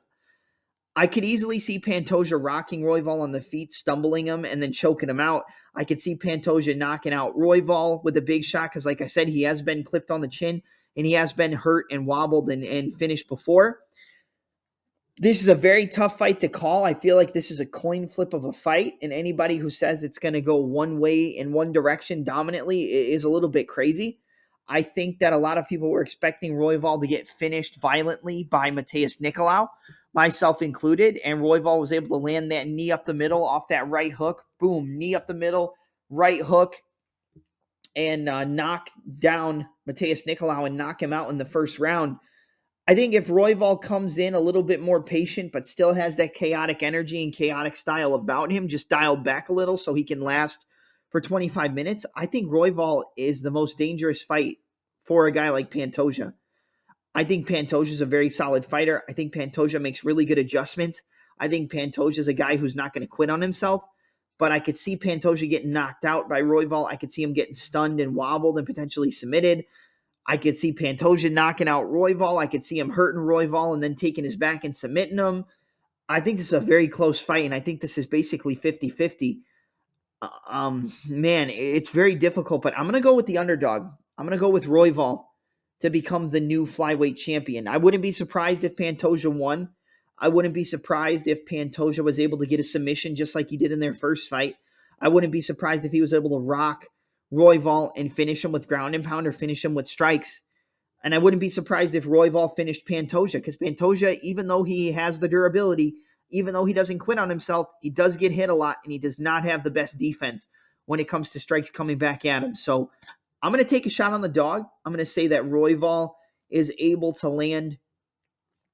I could easily see Pantoja rocking Royval on the feet, stumbling him, and then choking him out. I could see Pantoja knocking out Royval with a big shot because, like I said, he has been clipped on the chin, and he has been hurt and wobbled and finished before. This is a very tough fight to call. I feel like this is a coin flip of a fight, and anybody who says it's going to go one way in one direction dominantly is a little bit crazy. I think that a lot of people were expecting Royval to get finished violently by Matheus Nicolau, myself included, and Royval was able to land that knee up the middle off that right hook. Boom, knee up the middle, right hook, and knock down Matheus Nicolau and knock him out in the first round. I think if Royval comes in a little bit more patient, but still has that chaotic energy and chaotic style about him, just dialed back a little so he can last for 25 minutes, I think Royval is the most dangerous fight for a guy like Pantoja. I think Pantoja is a very solid fighter. I think Pantoja makes really good adjustments. I think Pantoja is a guy who's not going to quit on himself, but I could see Pantoja getting knocked out by Royval. I could see him getting stunned and wobbled and potentially submitted. I could see Pantoja knocking out Royval. I could see him hurting Royval and then taking his back and submitting him. I think this is a very close fight, and I think this is basically 50-50. Man, it's very difficult, but I'm going to go with the underdog. I'm going to go with Royval to become the new flyweight champion. I wouldn't be surprised if Pantoja won. I wouldn't be surprised if Pantoja was able to get a submission just like he did in their first fight. I wouldn't be surprised if he was able to rock Royval and finish him with ground and pound or finish him with strikes. And I wouldn't be surprised if Royval finished Pantoja, because Pantoja, even though he has the durability, even though he doesn't quit on himself, he does get hit a lot, and he does not have the best defense when it comes to strikes coming back at him. So I'm going to take a shot on the dog. I'm going to say that Royval is able to land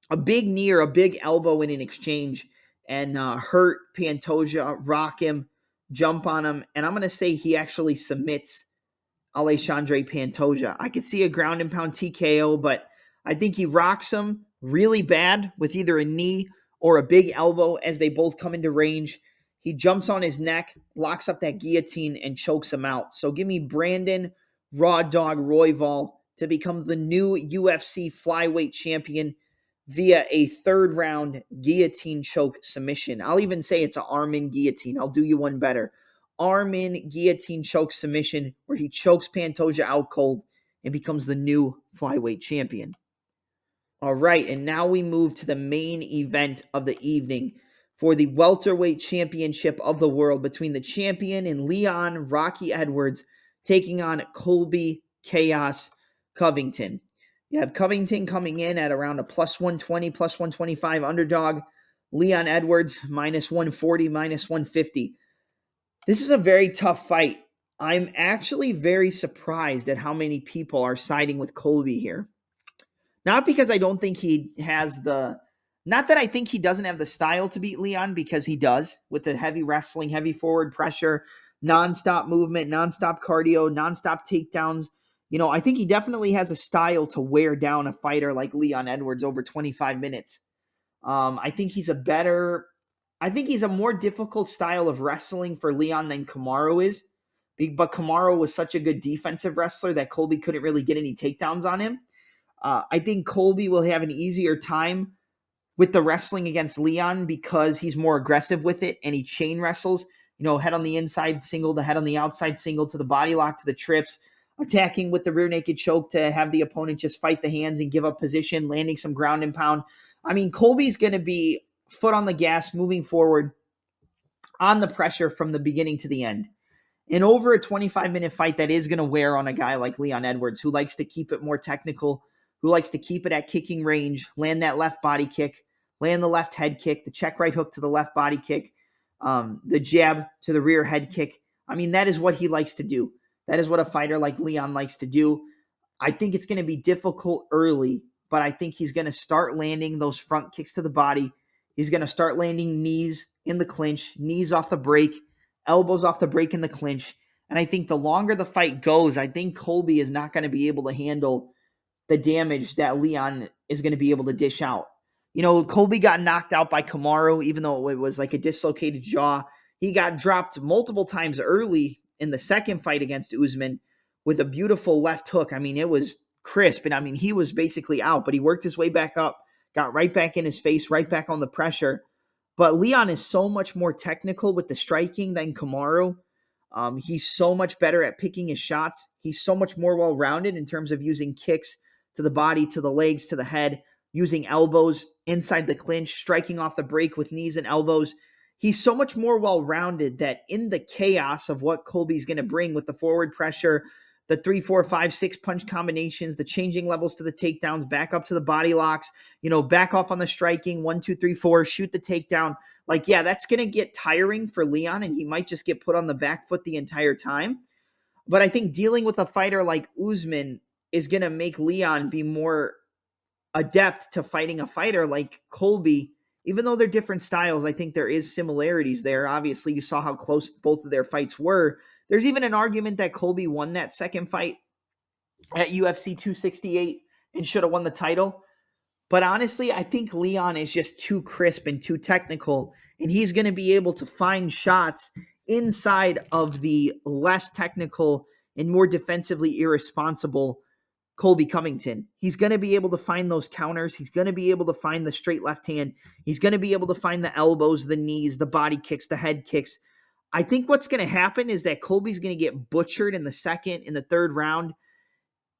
a big knee or a big elbow in an exchange and hurt Pantoja, rock him, jump on him, and I'm going to say he actually submits Alexandre Pantoja. I could see a ground and pound TKO, but I think he rocks him really bad with either a knee or a big elbow as they both come into range. He jumps on his neck, locks up that guillotine, and chokes him out. So give me Brandon Raw Dog Royval to become the new UFC flyweight champion via a third-round guillotine choke submission. I'll even say it's an arm-in guillotine. I'll do you one better. Arm-in guillotine choke submission where he chokes Pantoja out cold and becomes the new flyweight champion. All right, and now we move to the main event of the evening for the welterweight championship of the world between the champion and Leon Rocky Edwards taking on Colby Chaos Covington. You have Covington coming in at around a plus 120, plus 125 underdog. Leon Edwards, minus 140, minus 150. This is a very tough fight. I'm actually very surprised at how many people are siding with Colby here. Not because I don't think he has not that I think he doesn't have the style to beat Leon, because he does, with the heavy wrestling, heavy forward pressure, nonstop movement, nonstop cardio, nonstop takedowns. I think he definitely has a style to wear down a fighter like Leon Edwards over 25 minutes. I think he's a better I think he's a more difficult style of wrestling for Leon than Kamaru is. But Kamaru was such a good defensive wrestler that Colby couldn't really get any takedowns on him. I think Colby will have an easier time with the wrestling against Leon because he's more aggressive with it and he chain wrestles, head on the inside single, the head on the outside single, to the body lock, to the trips, attacking with the rear naked choke to have the opponent just fight the hands and give up position, landing some ground and pound. I mean, Colby's going to be foot on the gas, moving forward on the pressure from the beginning to the end. And over a 25-minute fight, that is going to wear on a guy like Leon Edwards, who likes to keep it more technical, who likes to keep it at kicking range, land that left body kick, land the left head kick, the check right hook to the left body kick, the jab to the rear head kick. I mean, that is what he likes to do. That is what a fighter like Leon likes to do. I think it's going to be difficult early, but I think he's going to start landing those front kicks to the body. He's going to start landing knees in the clinch, knees off the break, elbows off the break in the clinch. And I think the longer the fight goes, I think Colby is not going to be able to handle the damage that Leon is going to be able to dish out. Colby got knocked out by Kamaru, even though it was like a dislocated jaw. He got dropped multiple times early in the second fight against Usman with a beautiful left hook. I mean, it was crisp. And I mean, he was basically out, but he worked his way back up, got right back in his face, right back on the pressure. But Leon is so much more technical with the striking than Kamaru. He's so much better at picking his shots. He's so much more well-rounded in terms of using kicks to the body, to the legs, to the head, using elbows inside the clinch, striking off the break with knees and elbows. He's so much more well-rounded that in the chaos of what Colby's going to bring with the forward pressure, the 3, 4, 5, 6 punch combinations, the changing levels to the takedowns, back up to the body locks, back off on the striking, 1, 2, 3, 4, shoot the takedown. That's going to get tiring for Leon, and he might just get put on the back foot the entire time. But I think dealing with a fighter like Usman is going to make Leon be more adept to fighting a fighter like Colby. Even though they're different styles, I think there is similarities there. Obviously, you saw how close both of their fights were. There's even an argument that Colby won that second fight at UFC 268 and should have won the title. But honestly, I think Leon is just too crisp and too technical, and he's going to be able to find shots inside of the less technical and more defensively irresponsible Colby Covington. He's going to be able to find those counters. He's going to be able to find the straight left hand. He's going to be able to find the elbows, the knees, the body kicks, the head kicks. I think what's going to happen is that Colby's going to get butchered in the second, in the third round.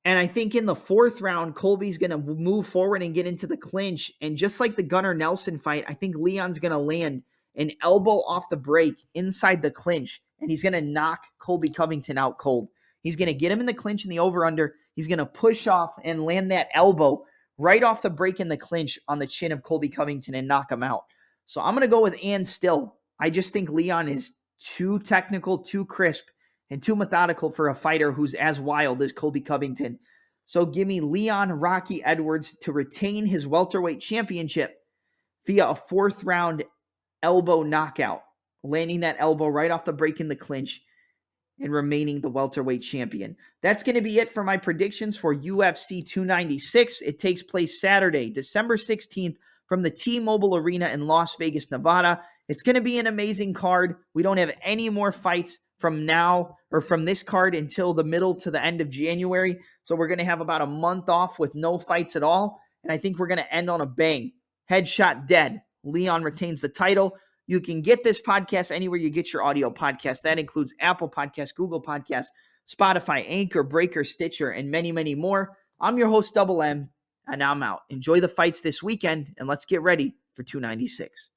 And I think in the fourth round, Colby's going to move forward and get into the clinch. And just like the Gunnar Nelson fight, I think Leon's going to land an elbow off the break inside the clinch. And he's going to knock Colby Covington out cold. He's going to get him in the clinch in the over-under. He's going to push off and land that elbow right off the break in the clinch on the chin of Colby Covington and knock him out. So I'm going to go with and still. I just think Leon is too technical, too crisp, and too methodical for a fighter who's as wild as Colby Covington. So give me Leon Rocky Edwards to retain his welterweight championship via a fourth round elbow knockout, landing that elbow right off the break in the clinch and remaining the welterweight champion. That's going to be it for my predictions for UFC 296. It takes place Saturday, December 16th from the T-Mobile Arena in Las Vegas, Nevada. It's going to be an amazing card. We don't have any more fights from now or from this card until the middle to the end of January. So we're going to have about a month off with no fights at all. And I think we're going to end on a bang. Headshot dead. Leon retains the title. You can get this podcast anywhere you get your audio podcast. That includes Apple Podcasts, Google Podcasts, Spotify, Anchor, Breaker, Stitcher, and many, many more. I'm your host, Double M, and I'm out. Enjoy the fights this weekend, and let's get ready for 296.